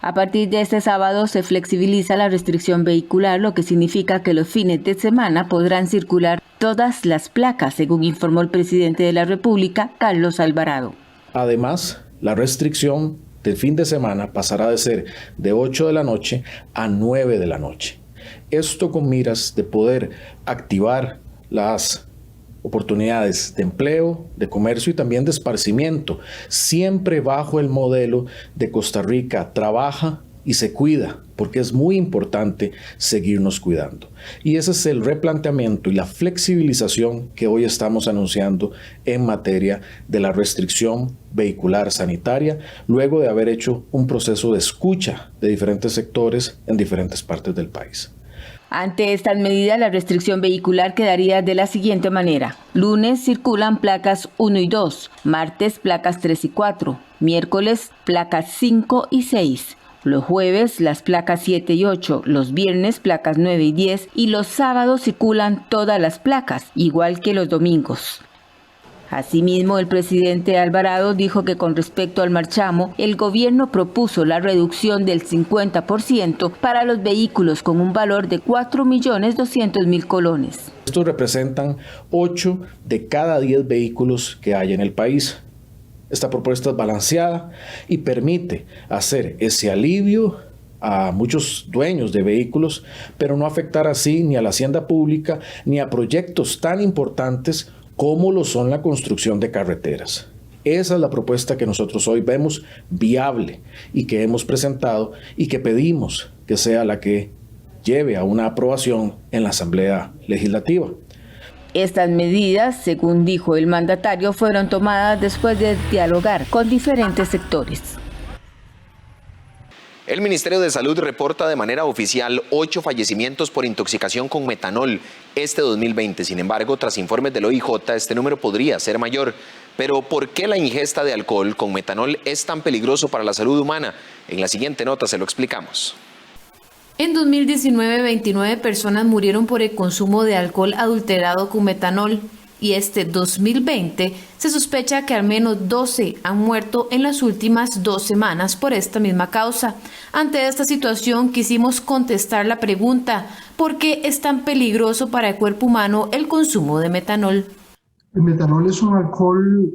K: A partir de este sábado se flexibiliza la restricción vehicular, lo que significa que los fines de semana podrán circular todas las placas, según informó el presidente de la República, Carlos Alvarado.
L: Además, la restricción del fin de semana pasará de ser de 8 de la noche a 9 de la noche. Esto con miras de poder activar las oportunidades de empleo, de comercio y también de esparcimiento, siempre bajo el modelo de Costa Rica trabaja y se cuida, porque es muy importante seguirnos cuidando. Y ese es el replanteamiento y la flexibilización que hoy estamos anunciando en materia de la restricción vehicular sanitaria, luego de haber hecho un proceso de escucha de diferentes sectores en diferentes partes del país.
K: Ante estas medidas, la restricción vehicular quedaría de la siguiente manera. Lunes circulan placas 1 y 2, martes placas 3 y 4, miércoles placas 5 y 6. Los jueves, las placas 7 y 8, los viernes, placas 9 y 10, y los sábados circulan todas las placas, igual que los domingos. Asimismo, el presidente Alvarado dijo que con respecto al marchamo, el gobierno propuso la reducción del 50% para los vehículos con un valor de 4.200.000 colones.
L: Estos representan 8 de cada 10 vehículos que hay en el país. Esta propuesta es balanceada y permite hacer ese alivio a muchos dueños de vehículos, pero no afectar así ni a la hacienda pública ni a proyectos tan importantes como lo son la construcción de carreteras. Esa es la propuesta que nosotros hoy vemos viable y que hemos presentado y que pedimos que sea la que lleve a una aprobación en la Asamblea Legislativa.
K: Estas medidas, según dijo el mandatario, fueron tomadas después de dialogar con diferentes sectores.
B: El Ministerio de Salud reporta de manera oficial 8 fallecimientos por intoxicación con metanol este 2020. Sin embargo, tras informes del OIJ, este número podría ser mayor. Pero, ¿por qué la ingesta de alcohol con metanol es tan peligroso para la salud humana? En la siguiente nota se lo explicamos.
F: En 2019, 29 personas murieron por el consumo de alcohol adulterado con metanol y este 2020 se sospecha que al menos 12 han muerto en las últimas 2 semanas por esta misma causa. Ante esta situación quisimos contestar la pregunta, ¿por qué es tan peligroso para el cuerpo humano el consumo de metanol?
M: El metanol es un alcohol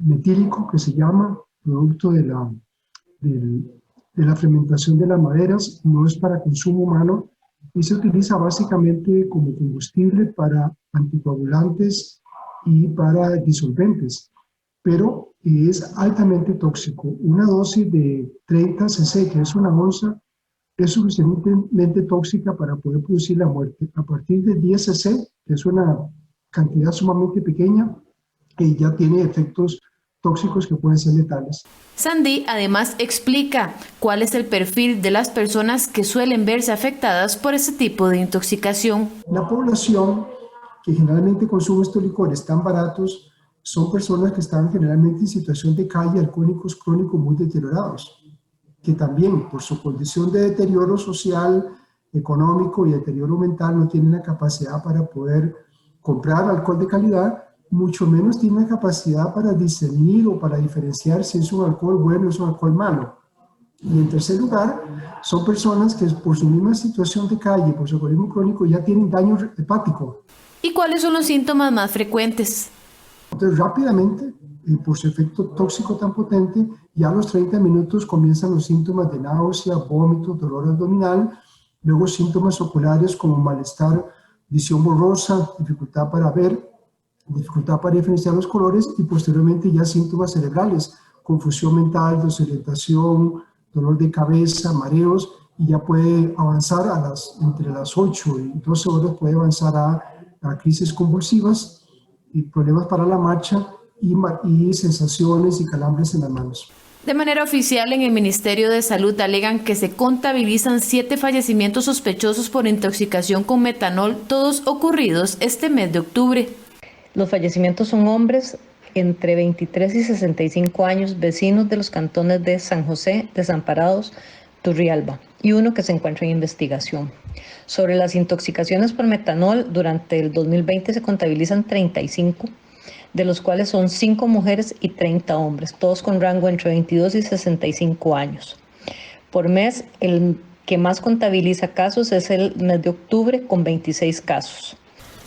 M: metílico que se llama, producto de la fermentación de las maderas, no es para consumo humano y se utiliza básicamente como combustible para anticoagulantes y para disolventes, pero es altamente tóxico. Una dosis de 30 cc, que es una onza, es suficientemente tóxica para poder producir la muerte. A partir de 10 cc, que es una cantidad sumamente pequeña, ya tiene efectos tóxicos que pueden ser letales.
F: Sandy además explica cuál es el perfil de las personas que suelen verse afectadas por este tipo de intoxicación.
M: La población que generalmente consume estos licores tan baratos son personas que están generalmente en situación de calle, alcohólicos crónicos muy deteriorados, que también por su condición de deterioro social, económico y deterioro mental no tienen la capacidad para poder comprar alcohol de calidad, mucho menos tienen la capacidad para discernir o para diferenciar si es un alcohol bueno o es un alcohol malo. Y en tercer lugar, son personas que por su misma situación de calle, por su alcoholismo crónico, ya tienen daño hepático.
F: ¿Y cuáles son los síntomas más frecuentes?
M: Entonces, rápidamente, por su efecto tóxico tan potente, ya a los 30 minutos comienzan los síntomas de náusea, vómito, dolor abdominal, luego síntomas oculares como malestar, visión borrosa, dificultad para ver, dificultad para diferenciar los colores y posteriormente ya síntomas cerebrales, confusión mental, desorientación, dolor de cabeza, mareos, y ya puede avanzar entre las 8 y 12 horas, puede avanzar a crisis convulsivas y problemas para la marcha y sensaciones y calambres en las manos.
F: De manera oficial, en el Ministerio de Salud alegan que se contabilizan 7 fallecimientos sospechosos por intoxicación con metanol, todos ocurridos este mes de octubre.
N: Los fallecimientos son hombres entre 23 y 65 años, vecinos de los cantones de San José, Desamparados, Turrialba, y uno que se encuentra en investigación. Sobre las intoxicaciones por metanol, durante el 2020 se contabilizan 35, de los cuales son 5 mujeres y 30 hombres, todos con rango entre 22 y 65 años. Por mes, el que más contabiliza casos es el mes de octubre, con 26 casos.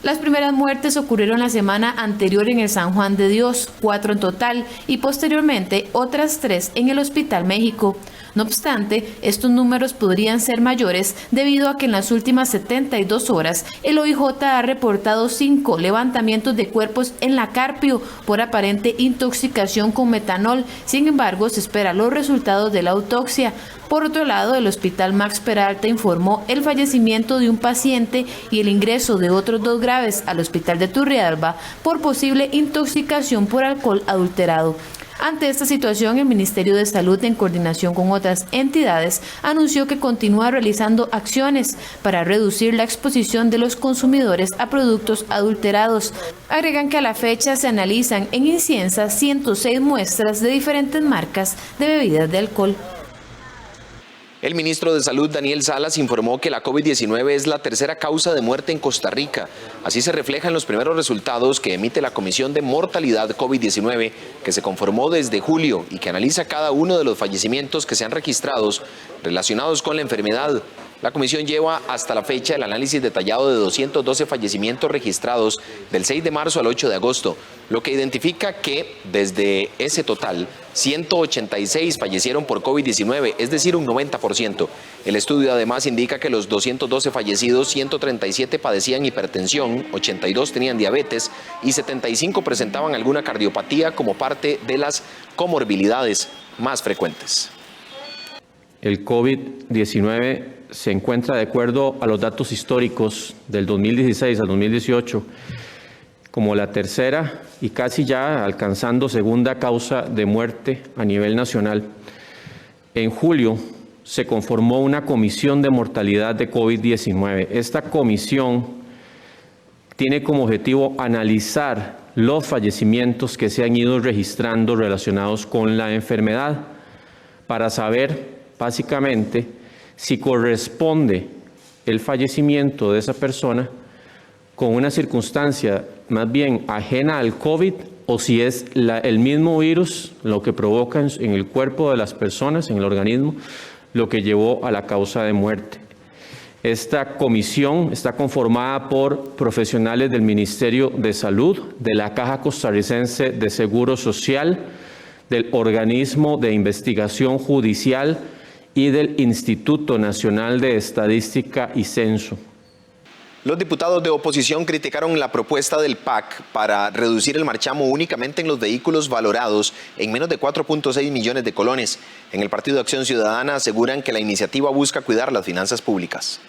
F: Las primeras muertes ocurrieron la semana anterior en el San Juan de Dios, 4 en total, y posteriormente otras 3 en el Hospital México. No obstante, estos números podrían ser mayores debido a que en las últimas 72 horas el OIJ ha reportado 5 levantamientos de cuerpos en la Carpio por aparente intoxicación con metanol. Sin embargo, se esperan los resultados de la autopsia. Por otro lado, el Hospital Max Peralta informó el fallecimiento de un paciente y el ingreso de otros 2 graves al Hospital de Turrialba por posible intoxicación por alcohol adulterado. Ante esta situación, el Ministerio de Salud, en coordinación con otras entidades, anunció que continúa realizando acciones para reducir la exposición de los consumidores a productos adulterados. Agregan que a la fecha se analizan en Inciensa 106 muestras de diferentes marcas de bebidas de alcohol.
B: El ministro de Salud, Daniel Salas, informó que la COVID-19 es la tercera causa de muerte en Costa Rica. Así se refleja en los primeros resultados que emite la Comisión de Mortalidad COVID-19, que se conformó desde julio y que analiza cada uno de los fallecimientos que se han registrado relacionados con la enfermedad. La comisión lleva hasta la fecha el análisis detallado de 212 fallecimientos registrados del 6 de marzo al 8 de agosto, lo que identifica que desde ese total, 186 fallecieron por COVID-19, es decir, un 90%. El estudio además indica que los 212 fallecidos, 137 padecían hipertensión, 82 tenían diabetes y 75 presentaban alguna cardiopatía como parte de las comorbilidades más frecuentes.
O: El COVID-19 se encuentra, de acuerdo a los datos históricos del 2016 al 2018, como la tercera y casi ya alcanzando segunda causa de muerte a nivel nacional. En julio se conformó una comisión de mortalidad de COVID-19. Esta comisión tiene como objetivo analizar los fallecimientos que se han ido registrando relacionados con la enfermedad para saber, básicamente, si corresponde el fallecimiento de esa persona con una circunstancia más bien ajena al COVID o si es el mismo virus lo que provoca en el cuerpo de las personas, en el organismo, lo que llevó a la causa de muerte. Esta comisión está conformada por profesionales del Ministerio de Salud, de la Caja Costarricense de Seguro Social, del Organismo de Investigación Judicial y del Instituto Nacional de Estadística y Censo.
B: Los diputados de oposición criticaron la propuesta del PAC para reducir el marchamo únicamente en los vehículos valorados en menos de 4.6 millones de colones. En el Partido de Acción Ciudadana aseguran que la iniciativa busca cuidar las finanzas públicas.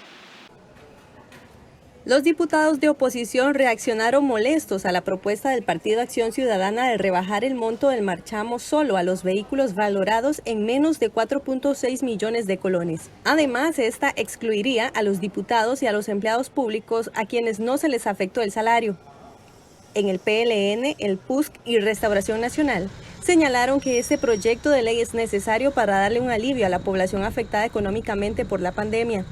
P: Los diputados de oposición reaccionaron molestos a la propuesta del Partido Acción Ciudadana de rebajar el monto del marchamo solo a los vehículos valorados en menos de 4.6 millones de colones. Además, esta excluiría a los diputados y a los empleados públicos a quienes no se les afectó el salario. En el PLN, el PUSC y Restauración Nacional señalaron que este proyecto de ley es necesario para darle un alivio a la población afectada económicamente por la pandemia,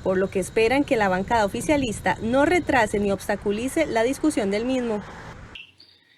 P: por lo que esperan que la bancada oficialista no retrase ni obstaculice la discusión del mismo.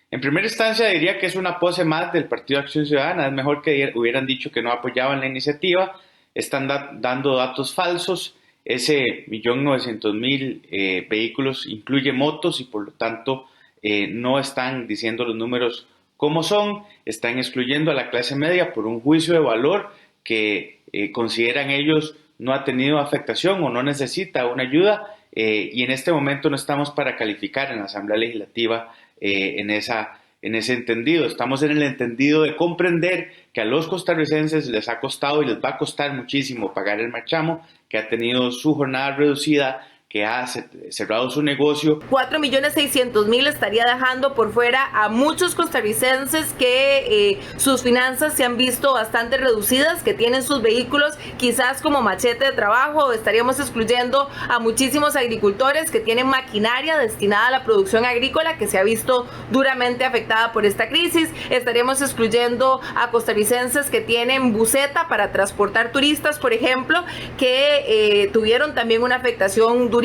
R: En primera instancia diría que es una pose más del Partido Acción Ciudadana. Es mejor que hubieran dicho que no apoyaban la iniciativa. Están dando datos falsos. Ese 1.900.000 vehículos incluye motos y por lo tanto no están diciendo los números como son. Están excluyendo a la clase media por un juicio de valor que consideran ellos no ha tenido afectación o no necesita una ayuda y en este momento no estamos para calificar en la Asamblea Legislativa en ese entendido. Estamos en el entendido de comprender que a los costarricenses les ha costado y les va a costar muchísimo pagar el marchamo, que ha tenido su jornada reducida, que ha cerrado su negocio.
D: 4.600.000 estaría dejando por fuera a muchos costarricenses que sus finanzas se han visto bastante reducidas, que tienen sus vehículos quizás como machete de trabajo. Estaríamos excluyendo a muchísimos agricultores que tienen maquinaria destinada a la producción agrícola que se ha visto duramente afectada por esta crisis. Estaríamos excluyendo a costarricenses que tienen buseta para transportar turistas, por ejemplo, que tuvieron también una afectación durísima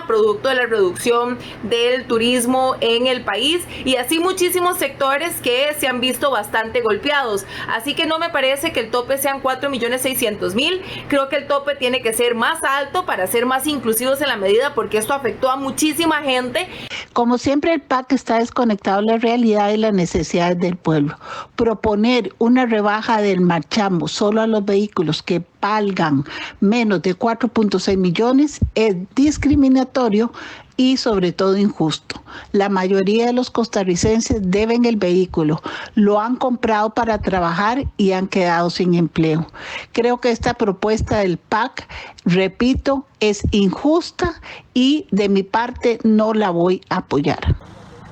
D: producto de la reducción del turismo en el país, y así muchísimos sectores que se han visto bastante golpeados. Así que no me parece que el tope sean 4.600.000, creo que el tope tiene que ser más alto para ser más inclusivos en la medida, porque esto afectó a muchísima gente.
E: Como siempre, el PAC está desconectado de la realidad y las necesidades del pueblo. Proponer una rebaja del marchamo solo a los vehículos que valgan menos de 4.6 millones es discriminatorio y sobre todo injusto. La mayoría de los costarricenses deben el vehículo, lo han comprado para trabajar y han quedado sin empleo. Creo que esta propuesta del PAC, repito, es injusta y de mi parte no la voy a apoyar.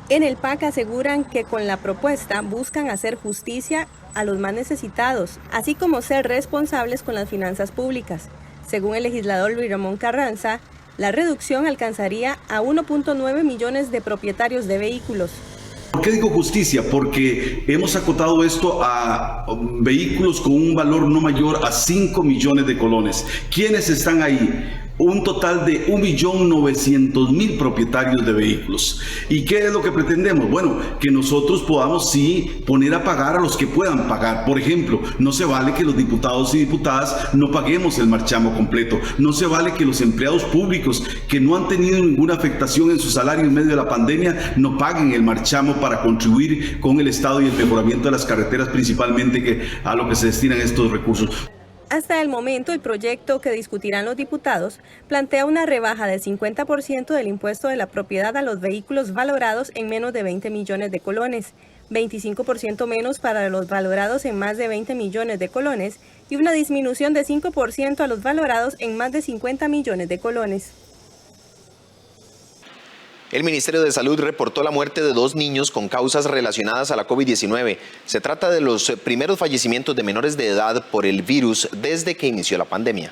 P: En el PAC aseguran que con la propuesta buscan hacer justicia a los más necesitados, así como ser responsables con las finanzas públicas. Según el legislador Luis Ramón Carranza, la reducción alcanzaría a 1.9 millones de propietarios de vehículos.
S: ¿Por qué digo justicia? Porque hemos acotado esto a vehículos con un valor no mayor a 5 millones de colones. ¿Quiénes están ahí? Un total de 1.900.000 propietarios de vehículos. ¿Y qué es lo que pretendemos? Bueno, que nosotros podamos sí poner a pagar a los que puedan pagar. Por ejemplo, no se vale que los diputados y diputadas no paguemos el marchamo completo. No se vale que los empleados públicos que no han tenido ninguna afectación en su salario en medio de la pandemia no paguen el marchamo para contribuir con el Estado y el mejoramiento de las carreteras, principalmente a lo que se destinan estos recursos.
P: Hasta el momento, el proyecto que discutirán los diputados plantea una rebaja del 50% del impuesto de la propiedad a los vehículos valorados en menos de 20 millones de colones, 25% menos para los valorados en más de 20 millones de colones y una disminución de 5% a los valorados en más de 50 millones de colones.
B: El Ministerio de Salud reportó la muerte de 2 niños con causas relacionadas a la COVID-19. Se trata de los primeros fallecimientos de menores de edad por el virus desde que inició la pandemia.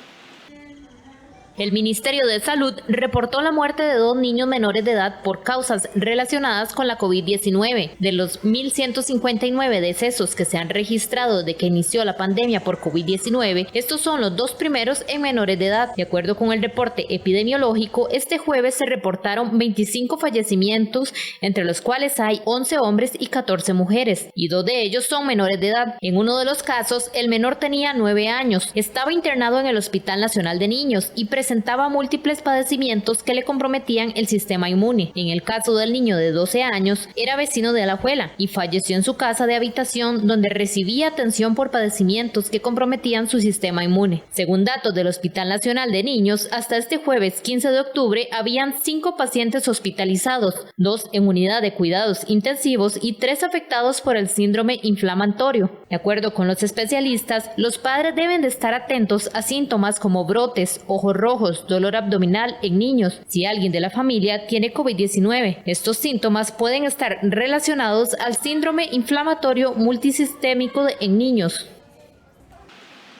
T: El Ministerio de Salud reportó la muerte de 2 niños menores de edad por causas relacionadas con la COVID-19. De los 1.159 decesos que se han registrado desde que inició la pandemia por COVID-19, estos son los 2 primeros en menores de edad. De acuerdo con el reporte epidemiológico, este jueves se reportaron 25 fallecimientos, entre los cuales hay 11 hombres y 14 mujeres, y 2 de ellos son menores de edad. En uno de los casos, el menor tenía 9 años, estaba internado en el Hospital Nacional de Niños y presentaba múltiples padecimientos que le comprometían el sistema inmune. En el caso del niño de 12 años, era vecino de Alajuela y falleció en su casa de habitación donde recibía atención por padecimientos que comprometían su sistema inmune. Según datos del Hospital Nacional de Niños, hasta este jueves 15 de octubre habían 5 pacientes hospitalizados, 2 en unidad de cuidados intensivos y 3 afectados por el síndrome inflamatorio. De acuerdo con los especialistas, los padres deben de estar atentos a síntomas como brotes, ojos rojos, dolor abdominal en niños. Si alguien de la familia tiene COVID-19, estos síntomas pueden estar relacionados al síndrome inflamatorio multisistémico en niños.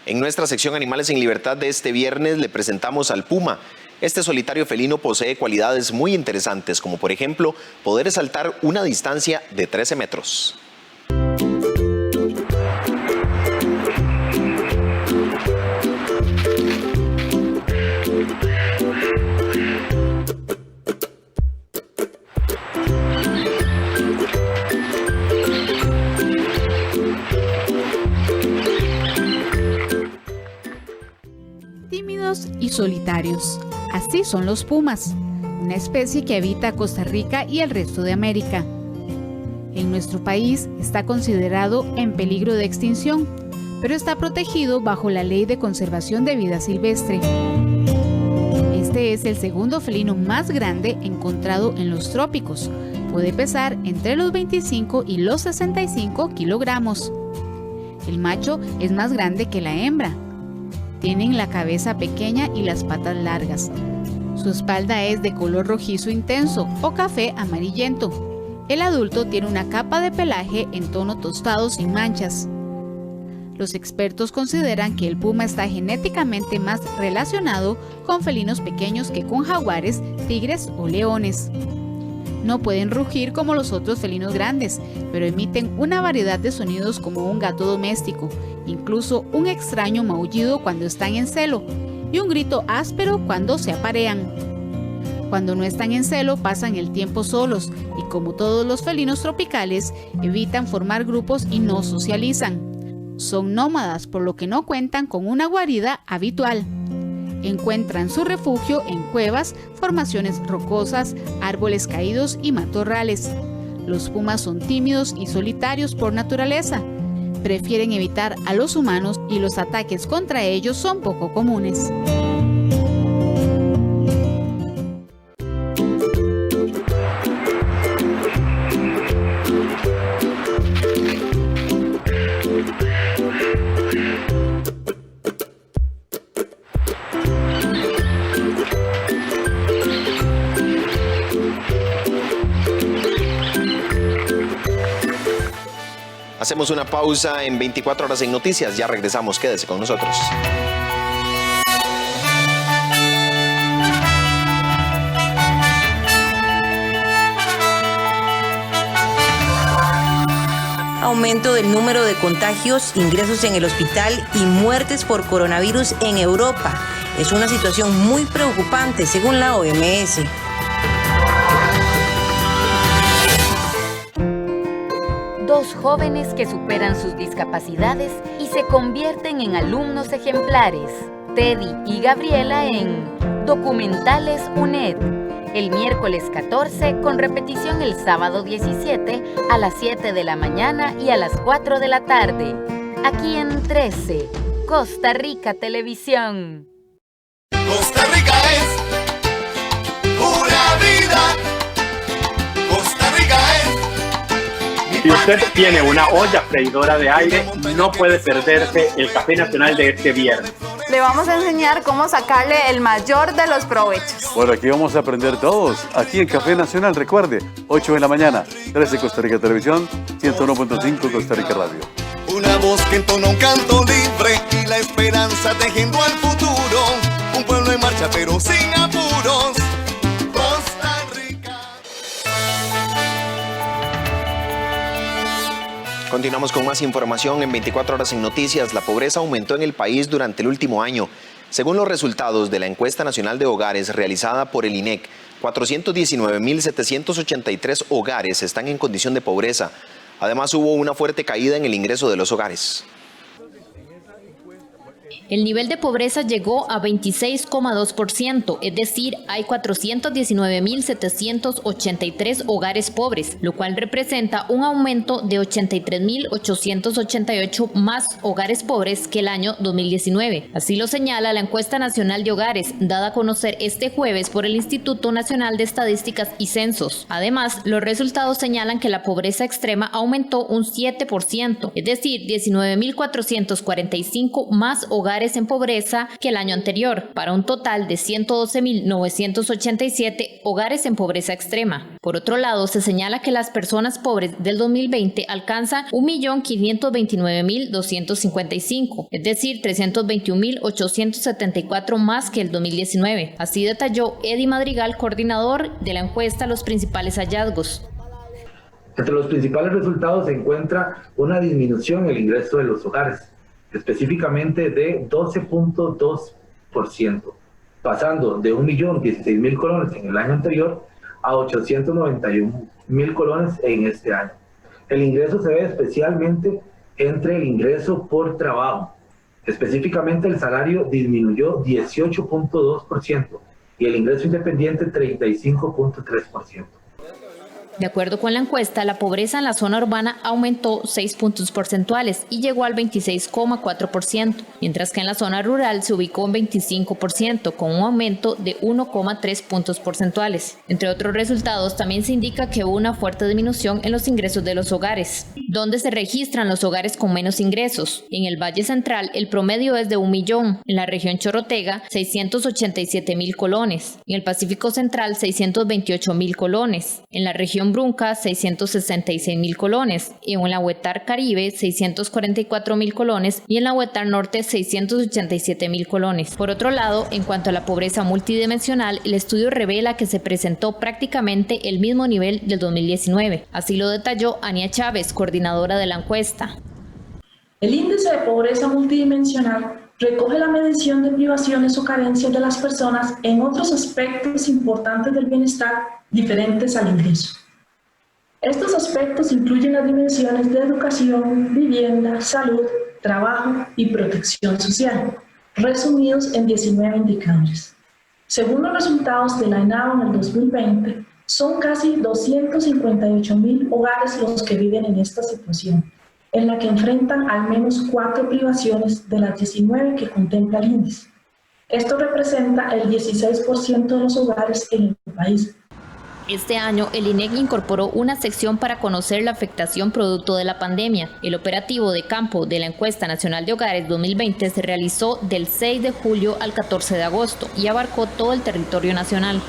B: En nuestra sección Animales en Libertad de este viernes le presentamos al puma. Este solitario felino posee cualidades muy interesantes, como por ejemplo poder saltar una distancia de 13 metros.
U: Tímidos y solitarios. Así son los pumas, una especie que habita Costa Rica y el resto de América. En nuestro país está considerado en peligro de extinción, pero está protegido bajo la Ley de Conservación de Vida Silvestre. Este es el segundo felino más grande encontrado en los trópicos, Puede pesar entre los 25 y los 65 kilogramos. El macho es más grande que la hembra. Tienen la cabeza pequeña y las patas largas. Su espalda es de color rojizo intenso o café amarillento. El adulto tiene una capa de pelaje en tono tostado sin manchas. Los expertos consideran que el puma está genéticamente más relacionado con felinos pequeños que con jaguares, tigres o leones. No pueden rugir como los otros felinos grandes, pero emiten una variedad de sonidos como un gato doméstico, incluso un extraño maullido cuando están en celo y un grito áspero cuando se aparean. Cuando no están en celo pasan el tiempo solos y, como todos los felinos tropicales, evitan formar grupos y no socializan. Son nómadas, por lo que no cuentan con una guarida habitual. Encuentran su refugio en cuevas, formaciones rocosas, árboles caídos y matorrales. Los pumas son tímidos y solitarios por naturaleza. Prefieren evitar a los humanos y los ataques contra ellos son poco comunes.
B: Hacemos una pausa en 24 horas en noticias. Ya regresamos. Quédese con nosotros.
C: Aumento del número de contagios, ingresos en el hospital y muertes por coronavirus en Europa. Es una situación muy preocupante según la OMS.
Q: Dos jóvenes que superan sus discapacidades y se convierten en alumnos ejemplares, Teddy y Gabriela, en Documentales UNED, el miércoles 14 con repetición el sábado 17 a las 7 de la mañana y a las 4 de la tarde, aquí en 13, Costa Rica Televisión.
A: Costa Rica es pura vida. Costa Rica es.
G: Si usted tiene una olla freidora de aire, no puede perderse el Café Nacional de este viernes.
H: Le vamos a enseñar cómo sacarle el mayor de los provechos.
V: Por aquí vamos a aprender todos. Aquí en Café Nacional, recuerde, 8 de la mañana, 13 Costa Rica Televisión, 101.5 Costa Rica Radio.
A: Una voz que entona un canto libre y la esperanza tejiendo al futuro. Un pueblo en marcha pero sin apuros. Costa Rica.
B: Continuamos con más información en 24 horas en noticias. La pobreza aumentó en el país durante el último año. Según los resultados de la encuesta nacional de hogares realizada por el INEC, 419.783 hogares están en condición de pobreza. Además, hubo una fuerte caída en el ingreso de los hogares.
T: El nivel de pobreza llegó a 26,2%, es decir, hay 419.783 hogares pobres, lo cual representa un aumento de 83.888 más hogares pobres que el año 2019. Así lo señala la encuesta nacional de hogares, dada a conocer este jueves por el Instituto Nacional de Estadísticas y Censos. Además, los resultados señalan que la pobreza extrema aumentó un 7%, es decir, 19.445 más hogares en pobreza que el año anterior, para un total de 112.987 hogares en pobreza extrema. Por otro lado, se señala que las personas pobres del 2020 alcanzan 1.529.255, es decir, 321.874 más que el 2019. Así detalló Eddie Madrigal, coordinador de la encuesta, los principales hallazgos.
X: Entre los principales resultados se encuentra una disminución en el ingreso de los hogares, específicamente de 12.2%, pasando de 1.016.000 colones en el año anterior a 891.000 colones en este año. El ingreso se ve especialmente entre el ingreso por trabajo. Específicamente el salario disminuyó 18.2% y el ingreso independiente 35.3%.
T: De acuerdo con la encuesta, la pobreza en la zona urbana aumentó 6 puntos porcentuales y llegó al 26,4%, mientras que en la zona rural se ubicó en 25%, con un aumento de 1,3 puntos porcentuales. Entre otros resultados, también se indica que hubo una fuerte disminución en los ingresos de los hogares, donde se registran los hogares con menos ingresos. En el Valle Central, el promedio es de 1 millón, en la región Chorotega, 687.000 colones, en el Pacífico Central, 628.000 colones, en la región Brunca, 666.000 colones, en la Huetar Caribe, 644.000 colones y en la Huetar Norte, 687.000 colones. Por otro lado, en cuanto a la pobreza multidimensional, el estudio revela que se presentó prácticamente el mismo nivel del 2019. Así lo detalló Ania Chávez, coordinadora de la encuesta.
I: El índice de pobreza multidimensional recoge la medición de privaciones o carencias de las personas en otros aspectos importantes del bienestar diferentes al ingreso. Estos aspectos incluyen las dimensiones de educación, vivienda, salud, trabajo y protección social, resumidos en 19 indicadores. Según los resultados de la ENAO en el 2020, son casi 258.000 hogares los que viven en esta situación, en la que enfrentan al menos 4 privaciones de las 19 que contempla el índice. Esto representa el 16% de los hogares en el país.
T: Este año, el INEC incorporó una sección para conocer la afectación producto de la pandemia. El operativo de campo de la Encuesta Nacional de Hogares 2020 se realizó del 6 de julio al 14 de agosto y abarcó todo el territorio nacional.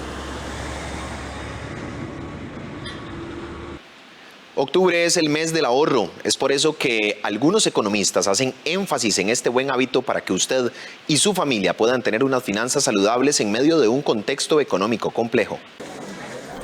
B: Octubre es el mes del ahorro, es por eso que algunos economistas hacen énfasis en este buen hábito para que usted y su familia puedan tener unas finanzas saludables en medio de un contexto económico complejo.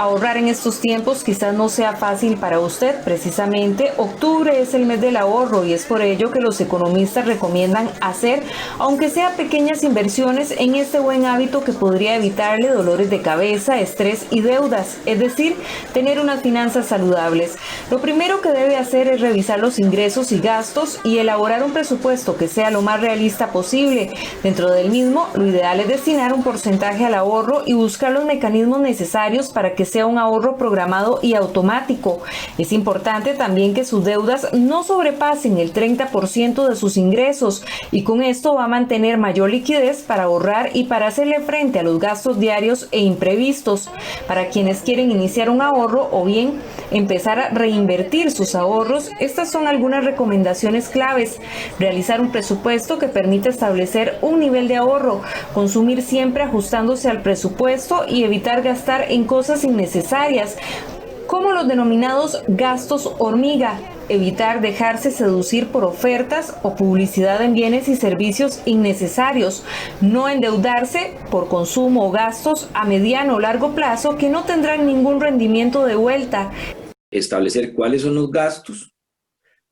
J: Ahorrar en estos tiempos quizás no sea fácil para usted. Precisamente, octubre es el mes del ahorro y es por ello que los economistas recomiendan hacer, aunque sea pequeñas inversiones, en este buen hábito que podría evitarle dolores de cabeza, estrés y deudas, es decir, tener unas finanzas saludables. Lo primero que debe hacer es revisar los ingresos y gastos y elaborar un presupuesto que sea lo más realista posible. Dentro del mismo, lo ideal es destinar un porcentaje al ahorro y buscar los mecanismos necesarios para que sea un ahorro programado y automático. Es importante también que sus deudas no sobrepasen el 30% de sus ingresos y con esto va a mantener mayor liquidez para ahorrar y para hacerle frente a los gastos diarios e imprevistos. Para quienes quieren iniciar un ahorro o bien empezar a reinvertir sus ahorros, estas son algunas recomendaciones claves. Realizar un presupuesto que permita establecer un nivel de ahorro, consumir siempre ajustándose al presupuesto y evitar gastar en cosas innecesarias, como los denominados gastos hormiga, evitar dejarse seducir por ofertas o publicidad en bienes y servicios innecesarios, no endeudarse por consumo o gastos a mediano o largo plazo que no tendrán ningún rendimiento de vuelta.
L: Establecer cuáles son los gastos,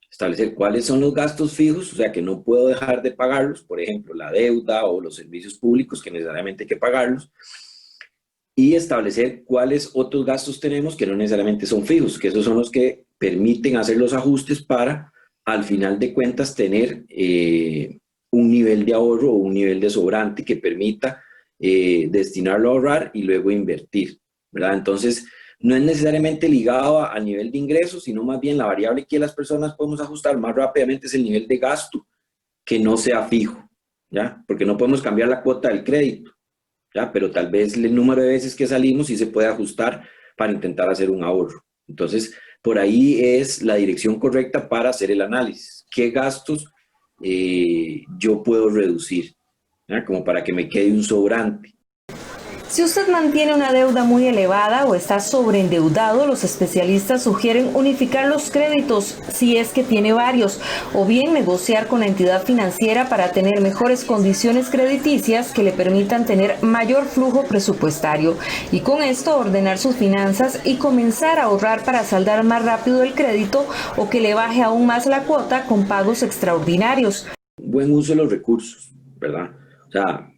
L: establecer cuáles son los gastos fijos, o sea que no puedo dejar de pagarlos, por ejemplo, la deuda o los servicios públicos que necesariamente hay que pagarlos, y establecer cuáles otros gastos tenemos que no necesariamente son fijos, que esos son los que permiten hacer los ajustes para, al final de cuentas, tener un nivel de ahorro o un nivel de sobrante que permita destinarlo a ahorrar y luego invertir, ¿verdad? Entonces, no es necesariamente ligado al nivel de ingresos, sino más bien la variable que las personas podemos ajustar más rápidamente es el nivel de gasto, que no sea fijo, ¿ya? Porque no podemos cambiar la cuota del crédito, ¿ya? Pero tal vez el número de veces que salimos sí se puede ajustar para intentar hacer un ahorro. Entonces, por ahí es la dirección correcta para hacer el análisis. ¿Qué gastos yo puedo reducir? ¿Ya? Como para que me quede un sobrante.
J: Si usted mantiene una deuda muy elevada o está sobreendeudado, los especialistas sugieren unificar los créditos si es que tiene varios, o bien negociar con la entidad financiera para tener mejores condiciones crediticias que le permitan tener mayor flujo presupuestario y con esto ordenar sus finanzas y comenzar a ahorrar para saldar más rápido el crédito o que le baje aún más la cuota con pagos extraordinarios.
L: Buen uso de los recursos, ¿verdad? O sea,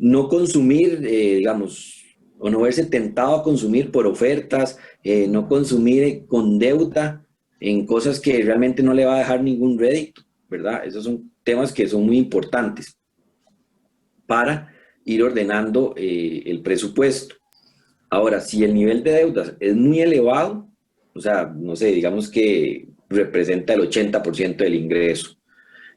L: no consumir, digamos, o no verse tentado a consumir por ofertas, no consumir con deuda en cosas que realmente no le va a dejar ningún rédito, ¿verdad? Esos son temas que son muy importantes para ir ordenando el presupuesto. Ahora, si el nivel de deudas es muy elevado, o sea, no sé, digamos que representa el 80% del ingreso,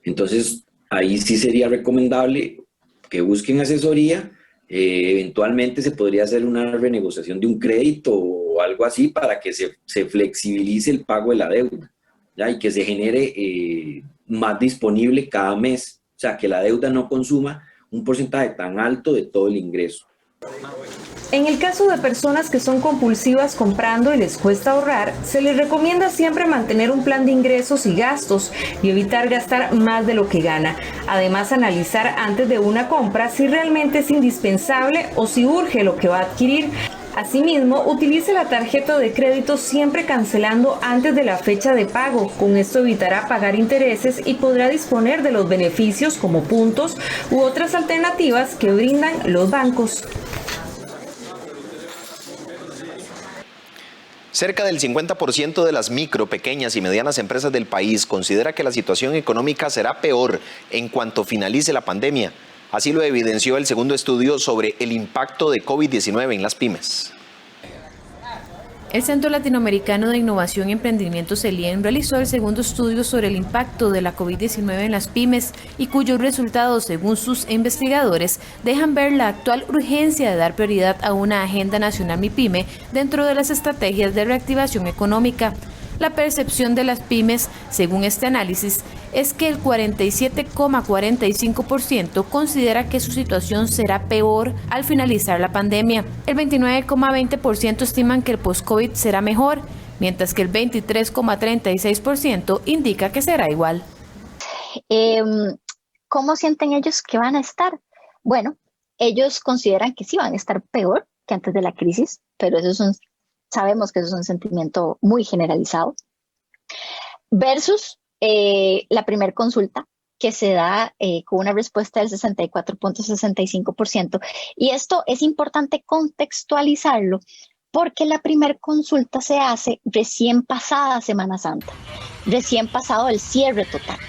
L: entonces ahí sí sería recomendable que busquen asesoría. Eventualmente se podría hacer una renegociación de un crédito o algo así para que se flexibilice el pago de la deuda, ¿ya? Y que se genere más disponible cada mes, o sea, que la deuda no consuma un porcentaje tan alto de todo el ingreso.
J: En el caso de personas que son compulsivas comprando y les cuesta ahorrar, se les recomienda siempre mantener un plan de ingresos y gastos y evitar gastar más de lo que gana. Además, analizar antes de una compra si realmente es indispensable o si urge lo que va a adquirir. Asimismo, utilice la tarjeta de crédito siempre cancelando antes de la fecha de pago. Con esto evitará pagar intereses y podrá disponer de los beneficios como puntos u otras alternativas que brindan los bancos.
B: Cerca del 50% de las micro, pequeñas y medianas empresas del país considera que la situación económica será peor en cuanto finalice la pandemia. Así lo evidenció el segundo estudio sobre el impacto de COVID-19 en las pymes.
F: El Centro Latinoamericano de Innovación y Emprendimiento CELIEM realizó el segundo estudio sobre el impacto de la COVID-19 en las pymes y cuyos resultados, según sus investigadores, dejan ver la actual urgencia de dar prioridad a una agenda nacional MIPYME dentro de las estrategias de reactivación económica. La percepción de las pymes, según este análisis, es que el 47,45% considera que su situación será peor al finalizar la pandemia. El 29,20% estiman que el post-COVID será mejor, mientras que el 23,36% indica que será igual.
K: ¿Cómo sienten ellos que van a estar? Bueno, ellos consideran que sí van a estar peor que antes de la crisis, pero sabemos que eso es un sentimiento muy generalizado. Versus la primera consulta, que se da con una respuesta del 64,65%. Y esto es importante contextualizarlo porque la primera consulta se hace recién pasada Semana Santa, recién pasado el cierre total.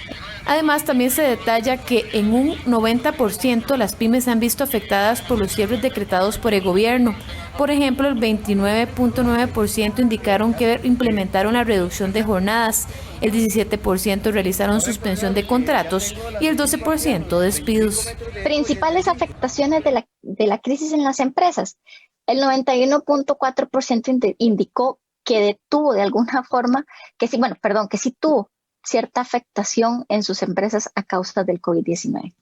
F: Además, también se detalla que en un 90% las pymes se han visto afectadas por los cierres decretados por el gobierno. Por ejemplo, el 29,9% indicaron que implementaron la reducción de jornadas, el 17% realizaron suspensión de contratos y el 12% despidos.
K: Principales afectaciones de la crisis en las empresas. El 91,4% indicó que detuvo de alguna forma, que sí tuvo cierta afectación en sus empresas a causa del COVID-19.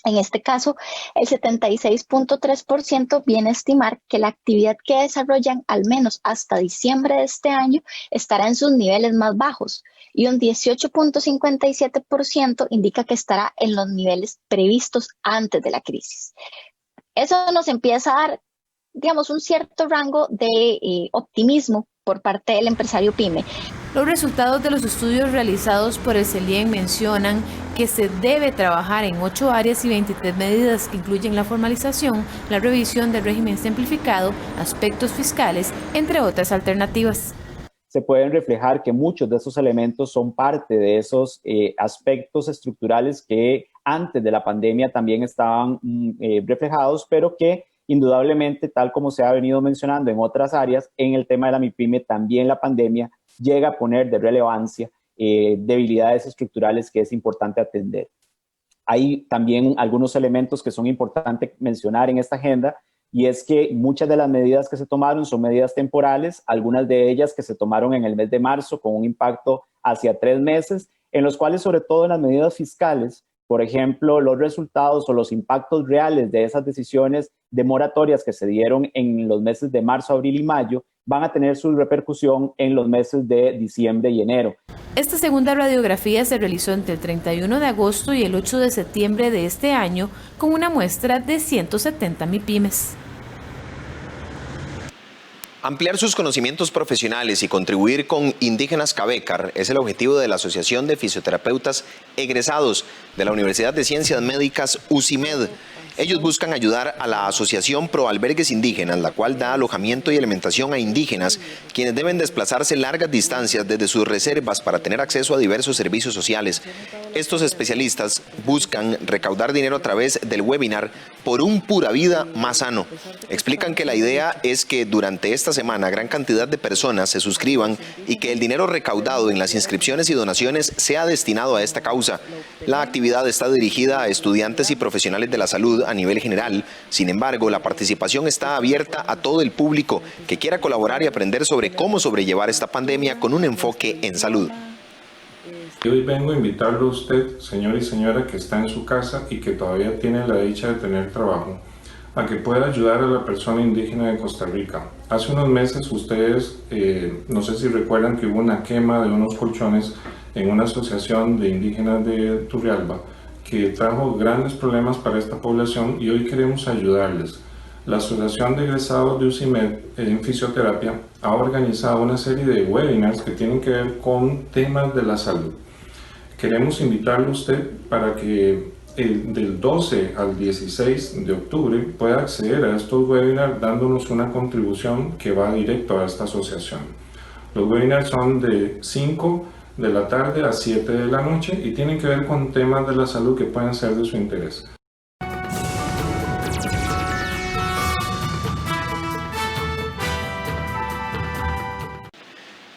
K: En este caso, el 76,3% viene a estimar que la actividad que desarrollan al menos hasta diciembre de este año estará en sus niveles más bajos y un 18,57% indica que estará en los niveles previstos antes de la crisis. Eso nos empieza a dar, digamos, un cierto rango de optimismo por parte del empresario PYME.
F: Los resultados de los estudios realizados por el CELIEM mencionan que se debe trabajar en 8 áreas y 23 medidas que incluyen la formalización, la revisión del régimen simplificado, aspectos fiscales, entre otras alternativas.
M: Se pueden reflejar que muchos de esos elementos son parte de esos aspectos estructurales que antes de la pandemia también estaban reflejados, pero que indudablemente, tal como se ha venido mencionando en otras áreas, en el tema de la MIPYME también la pandemia llega a poner de relevancia debilidades estructurales que es importante atender. Hay también algunos elementos que son importantes mencionar en esta agenda, y es que muchas de las medidas que se tomaron son medidas temporales, algunas de ellas que se tomaron en el mes de marzo con un impacto hacia 3 meses, en los cuales, sobre todo en las medidas fiscales, por ejemplo, los resultados o los impactos reales de esas decisiones de moratorias que se dieron en los meses de marzo, abril y mayo van a tener su repercusión en los meses de diciembre y enero.
F: Esta segunda radiografía se realizó entre el 31 de agosto y el 8 de septiembre de este año con una muestra de 170 MIPYMES.
B: Ampliar sus conocimientos profesionales y contribuir con Indígenas Cabecar es el objetivo de la Asociación de Fisioterapeutas Egresados de la Universidad de Ciencias Médicas UCIMED. Ellos buscan ayudar a la Asociación Pro Albergues Indígenas, la cual da alojamiento y alimentación a indígenas, quienes deben desplazarse largas distancias desde sus reservas para tener acceso a diversos servicios sociales. Estos especialistas buscan recaudar dinero a través del webinar Por un Pura Vida Más Sano. Explican que la idea es que durante esta semana gran cantidad de personas se suscriban y que el dinero recaudado en las inscripciones y donaciones sea destinado a esta causa. La actividad está dirigida a estudiantes y profesionales de la salud a nivel general. Sin embargo, la participación está abierta a todo el público que quiera colaborar y aprender sobre cómo sobrellevar esta pandemia con un enfoque en salud.
N: Hoy vengo a invitarlo a usted, señor y señora que está en su casa y que todavía tiene la dicha de tener trabajo, a que pueda ayudar a la persona indígena de Costa Rica. Hace unos meses ustedes, no sé si recuerdan que hubo una quema de unos colchones en una asociación de indígenas de Turrialba que trajo grandes problemas para esta población y hoy queremos ayudarles. La Asociación de Egresados de UCIMED en Fisioterapia ha organizado una serie de webinars que tienen que ver con temas de la salud. Queremos invitarlo a usted para que del 12 al 16 de octubre pueda acceder a estos webinars dándonos una contribución que va directo a esta asociación. Los webinars son de 5 de la tarde a 7 de la noche y tienen que ver con temas de la salud que pueden ser de su interés.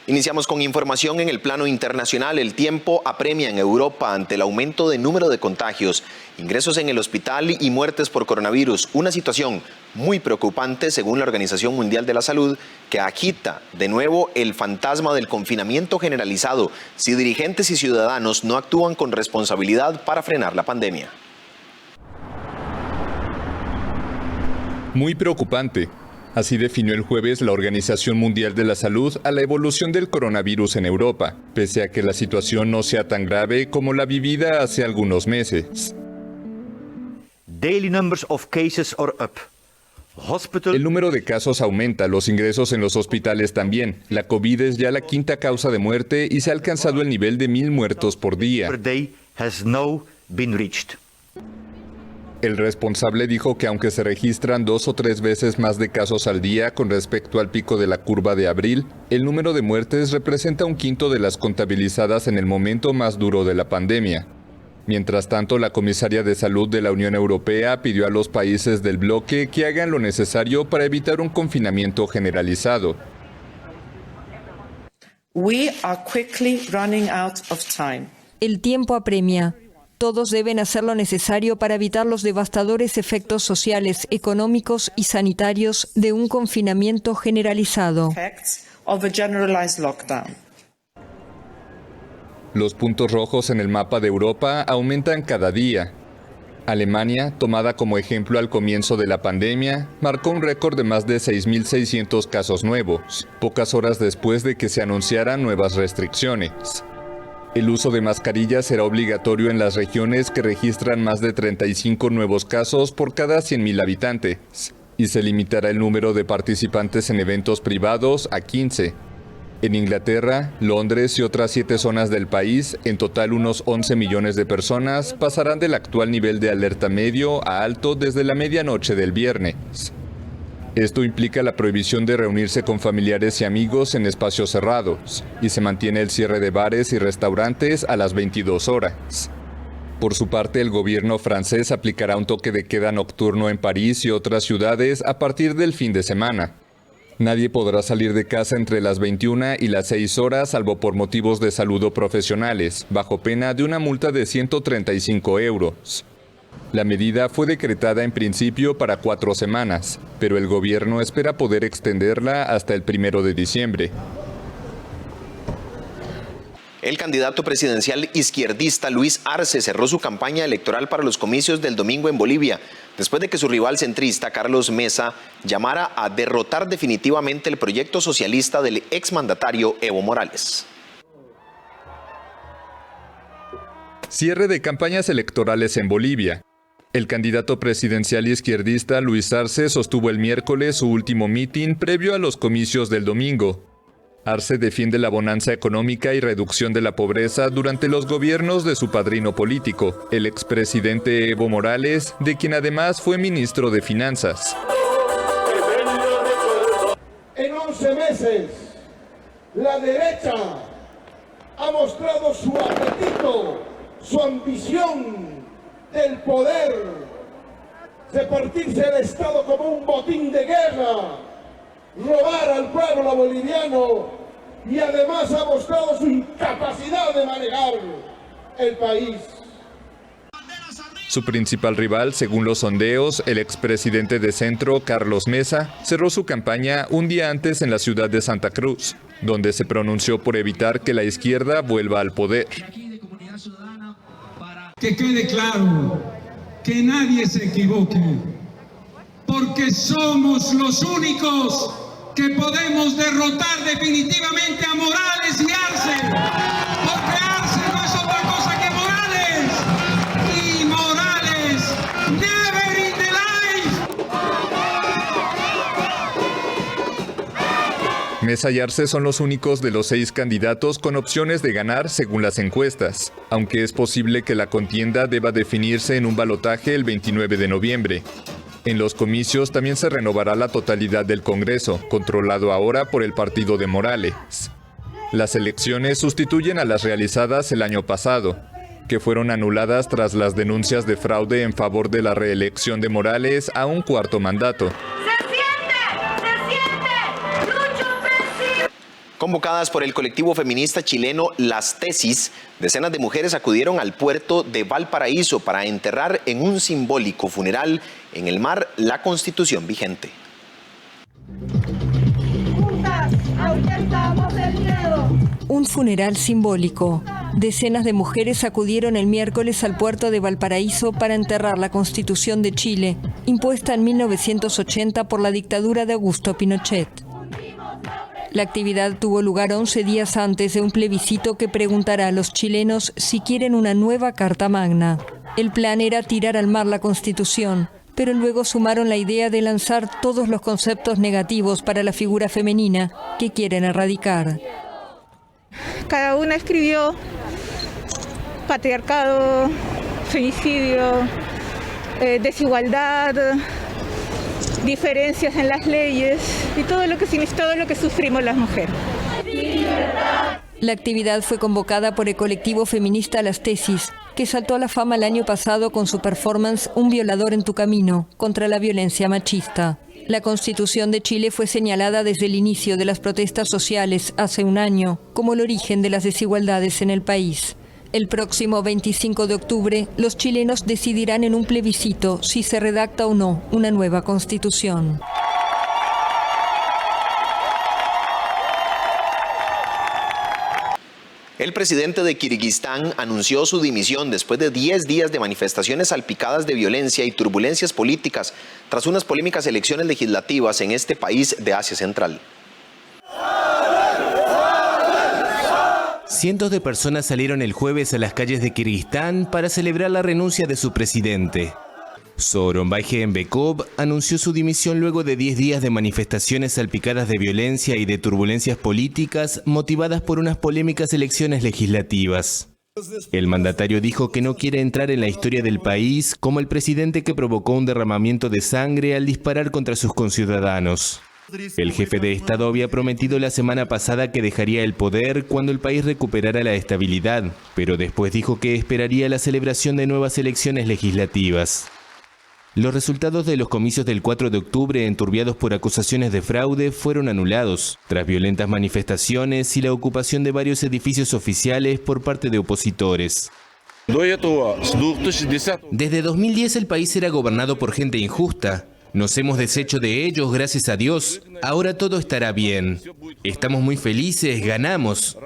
B: Iniciamos con información en el plano internacional. El tiempo apremia en Europa ante el aumento de número de contagios, ingresos en el hospital y muertes por coronavirus. Una situación muy preocupante según la Organización Mundial de la Salud, que agita de nuevo el fantasma del confinamiento generalizado si dirigentes y ciudadanos no actúan con responsabilidad para frenar la pandemia.
O: Muy preocupante. Así definió el jueves la Organización Mundial de la Salud a la evolución del coronavirus en Europa, pese a que la situación no sea tan grave como la vivida hace algunos meses.
R: Daily numbers of cases are up.
O: El número de casos aumenta, los ingresos en los hospitales también. La COVID es ya la quinta causa de muerte y se ha alcanzado el nivel de 1,000 muertos por día. El responsable dijo que aunque se registran 2 o 3 veces más de casos al día con respecto al pico de la curva de abril, el número de muertes representa 1/5 de las contabilizadas en el momento más duro de la pandemia. Mientras tanto, la comisaria de Salud de la Unión Europea pidió a los países del bloque que hagan lo necesario para evitar un confinamiento generalizado.
W: El tiempo apremia. Todos deben hacer lo necesario para evitar los devastadores efectos sociales, económicos y sanitarios de un confinamiento generalizado.
O: Los puntos rojos en el mapa de Europa aumentan cada día. Alemania, tomada como ejemplo al comienzo de la pandemia, marcó un récord de más de 6.600 casos nuevos, pocas horas después de que se anunciaran nuevas restricciones. El uso de mascarillas será obligatorio en las regiones que registran más de 35 nuevos casos por cada 100.000 habitantes, y se limitará el número de participantes en eventos privados a 15. En Inglaterra, Londres y otras 7 zonas del país, en total unos 11 millones de personas pasarán del actual nivel de alerta medio a alto desde la medianoche del viernes. Esto implica la prohibición de reunirse con familiares y amigos en espacios cerrados, y se mantiene el cierre de bares y restaurantes a las 22 horas. Por su parte, el gobierno francés aplicará un toque de queda nocturno en París y otras ciudades a partir del fin de semana. Nadie podrá salir de casa entre las 21 y las 6 horas, salvo por motivos de salud o profesionales, bajo pena de una multa de 135 euros. La medida fue decretada en principio para 4 semanas, pero el gobierno espera poder extenderla hasta el 1 de diciembre.
B: El candidato presidencial izquierdista Luis Arce cerró su campaña electoral para los comicios del domingo en Bolivia, después de que su rival centrista, Carlos Mesa, llamara a derrotar definitivamente el proyecto socialista del exmandatario Evo Morales.
O: Cierre de campañas electorales en Bolivia. El candidato presidencial izquierdista Luis Arce sostuvo el miércoles su último mitin previo a los comicios del domingo. Arce defiende la bonanza económica y reducción de la pobreza durante los gobiernos de su padrino político, el expresidente Evo Morales, de quien además fue ministro de Finanzas.
D: En 11 meses, la derecha ha mostrado su apetito, su ambición del poder, de partirse el Estado como un botín de guerra, robar al pueblo boliviano y además ha mostrado su incapacidad de manejar el país.
O: Su principal rival, según los sondeos, el expresidente de Centro, Carlos Mesa, cerró su campaña un día antes en la ciudad de Santa Cruz, donde se pronunció por evitar que la izquierda vuelva al poder.
E: Que quede claro, que nadie se equivoque, porque somos los únicos que podemos derrotar definitivamente a Morales y Arce, porque Arce no es otra cosa que Morales, y Morales, never in the life.
O: Mesa y Arce son los únicos de los 6 candidatos con opciones de ganar según las encuestas, aunque es posible que la contienda deba definirse en un balotaje el 29 de noviembre. En los comicios también se renovará la totalidad del Congreso, controlado ahora por el partido de Morales. Las elecciones sustituyen a las realizadas el año pasado, que fueron anuladas tras las denuncias de fraude en favor de la reelección de Morales a un 4º mandato.
B: Convocadas por el colectivo feminista chileno Las Tesis, decenas de mujeres acudieron al puerto de Valparaíso para enterrar en un simbólico funeral en el mar la Constitución vigente.
W: Un funeral simbólico. Decenas de mujeres acudieron el miércoles al puerto de Valparaíso para enterrar la Constitución de Chile, impuesta en 1980 por la dictadura de Augusto Pinochet. La actividad tuvo lugar 11 días antes de un plebiscito que preguntará a los chilenos si quieren una nueva Carta Magna. El plan era tirar al mar la Constitución, pero luego sumaron la idea de lanzar todos los conceptos negativos para la figura femenina que quieren erradicar.
P: Cada una escribió patriarcado, femicidio, desigualdad, diferencias en las leyes y todo lo que sufrimos las mujeres.
W: La actividad fue convocada por el colectivo feminista Las Tesis, que saltó a la fama el año pasado con su performance Un violador en tu camino, contra la violencia machista. La Constitución de Chile fue señalada desde el inicio de las protestas sociales hace un año como el origen de las desigualdades en el país. El próximo 25 de octubre, los chilenos decidirán en un plebiscito si se redacta o no una nueva Constitución.
B: El presidente de Kirguistán anunció su dimisión después de 10 días de manifestaciones salpicadas de violencia y turbulencias políticas tras unas polémicas elecciones legislativas en este país de Asia Central.
S: Cientos de personas salieron el jueves a las calles de Kirguistán para celebrar la renuncia de su presidente. Sooronbay Jeenbekov anunció su dimisión luego de 10 días de manifestaciones salpicadas de violencia y de turbulencias políticas motivadas por unas polémicas elecciones legislativas. El mandatario dijo que no quiere entrar en la historia del país como el presidente que provocó un derramamiento de sangre al disparar contra sus conciudadanos. El jefe de Estado había prometido la semana pasada que dejaría el poder cuando el país recuperara la estabilidad, pero después dijo que esperaría la celebración de nuevas elecciones legislativas. Los resultados de los comicios del 4 de octubre, enturbiados por acusaciones de fraude, fueron anulados, tras violentas manifestaciones y la ocupación de varios edificios oficiales por parte de opositores. Desde 2010 el país era gobernado por gente injusta. Nos hemos deshecho de ellos, gracias a Dios. Ahora todo estará bien. Estamos muy felices, ganamos.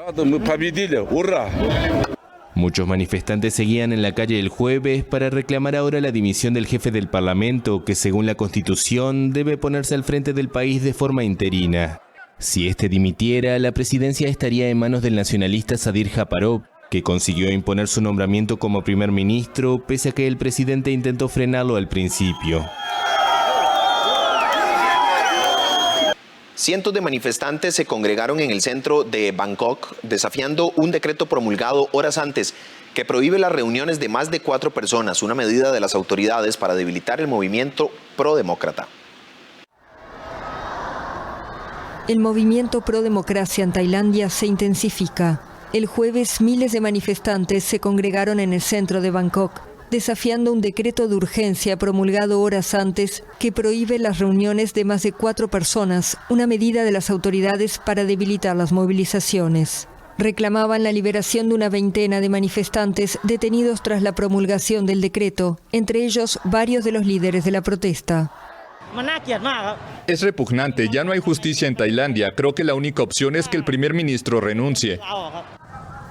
S: Muchos manifestantes seguían en la calle el jueves para reclamar ahora la dimisión del jefe del Parlamento, que según la Constitución debe ponerse al frente del país de forma interina. Si este dimitiera, la presidencia estaría en manos del nacionalista Sadir Japarov, que consiguió imponer su nombramiento como primer ministro, pese a que el presidente intentó frenarlo al principio.
B: Cientos de manifestantes se congregaron en el centro de Bangkok desafiando un decreto promulgado horas antes que prohíbe las reuniones de más de 4 personas, una medida de las autoridades para debilitar el movimiento prodemócrata.
W: El movimiento pro-democracia en Tailandia se intensifica. El jueves, miles de manifestantes se congregaron en el centro de Bangkok, desafiando un decreto de urgencia promulgado horas antes que prohíbe las reuniones de más de 4 personas, una medida de las autoridades para debilitar las movilizaciones. Reclamaban la liberación de una veintena de manifestantes detenidos tras la promulgación del decreto, entre ellos varios de los líderes de la protesta.
O: Es repugnante, ya no hay justicia en Tailandia. Creo que la única opción es que el primer ministro renuncie.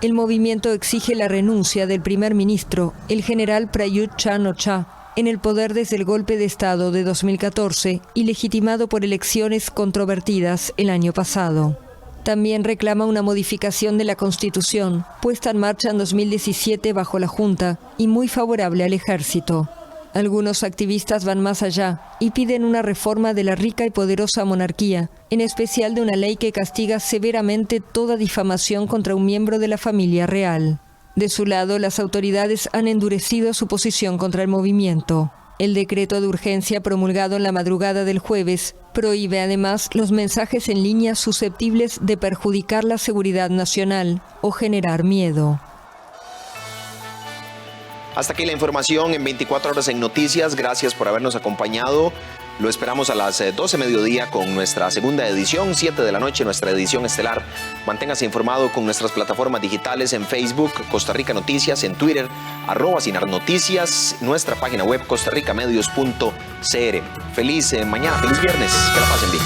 W: El movimiento exige la renuncia del primer ministro, el general Prayut Chan-o-cha, en el poder desde el golpe de Estado de 2014 y legitimado por elecciones controvertidas el año pasado. También reclama una modificación de la Constitución, puesta en marcha en 2017 bajo la Junta y muy favorable al ejército. Algunos activistas van más allá y piden una reforma de la rica y poderosa monarquía, en especial de una ley que castiga severamente toda difamación contra un miembro de la familia real. De su lado, las autoridades han endurecido su posición contra el movimiento. El decreto de urgencia promulgado en la madrugada del jueves prohíbe además los mensajes en línea susceptibles de perjudicar la seguridad nacional o generar miedo.
B: Hasta aquí la información en 24 horas en Noticias. Gracias por habernos acompañado. Lo esperamos a las 12 mediodía con nuestra segunda edición, 7 de la noche, nuestra edición estelar. Manténgase informado con nuestras plataformas digitales en Facebook, Costa Rica Noticias, en Twitter, @SinarNoticias, nuestra página web costarricamedios.cr. Feliz mañana, feliz viernes, que la pasen bien.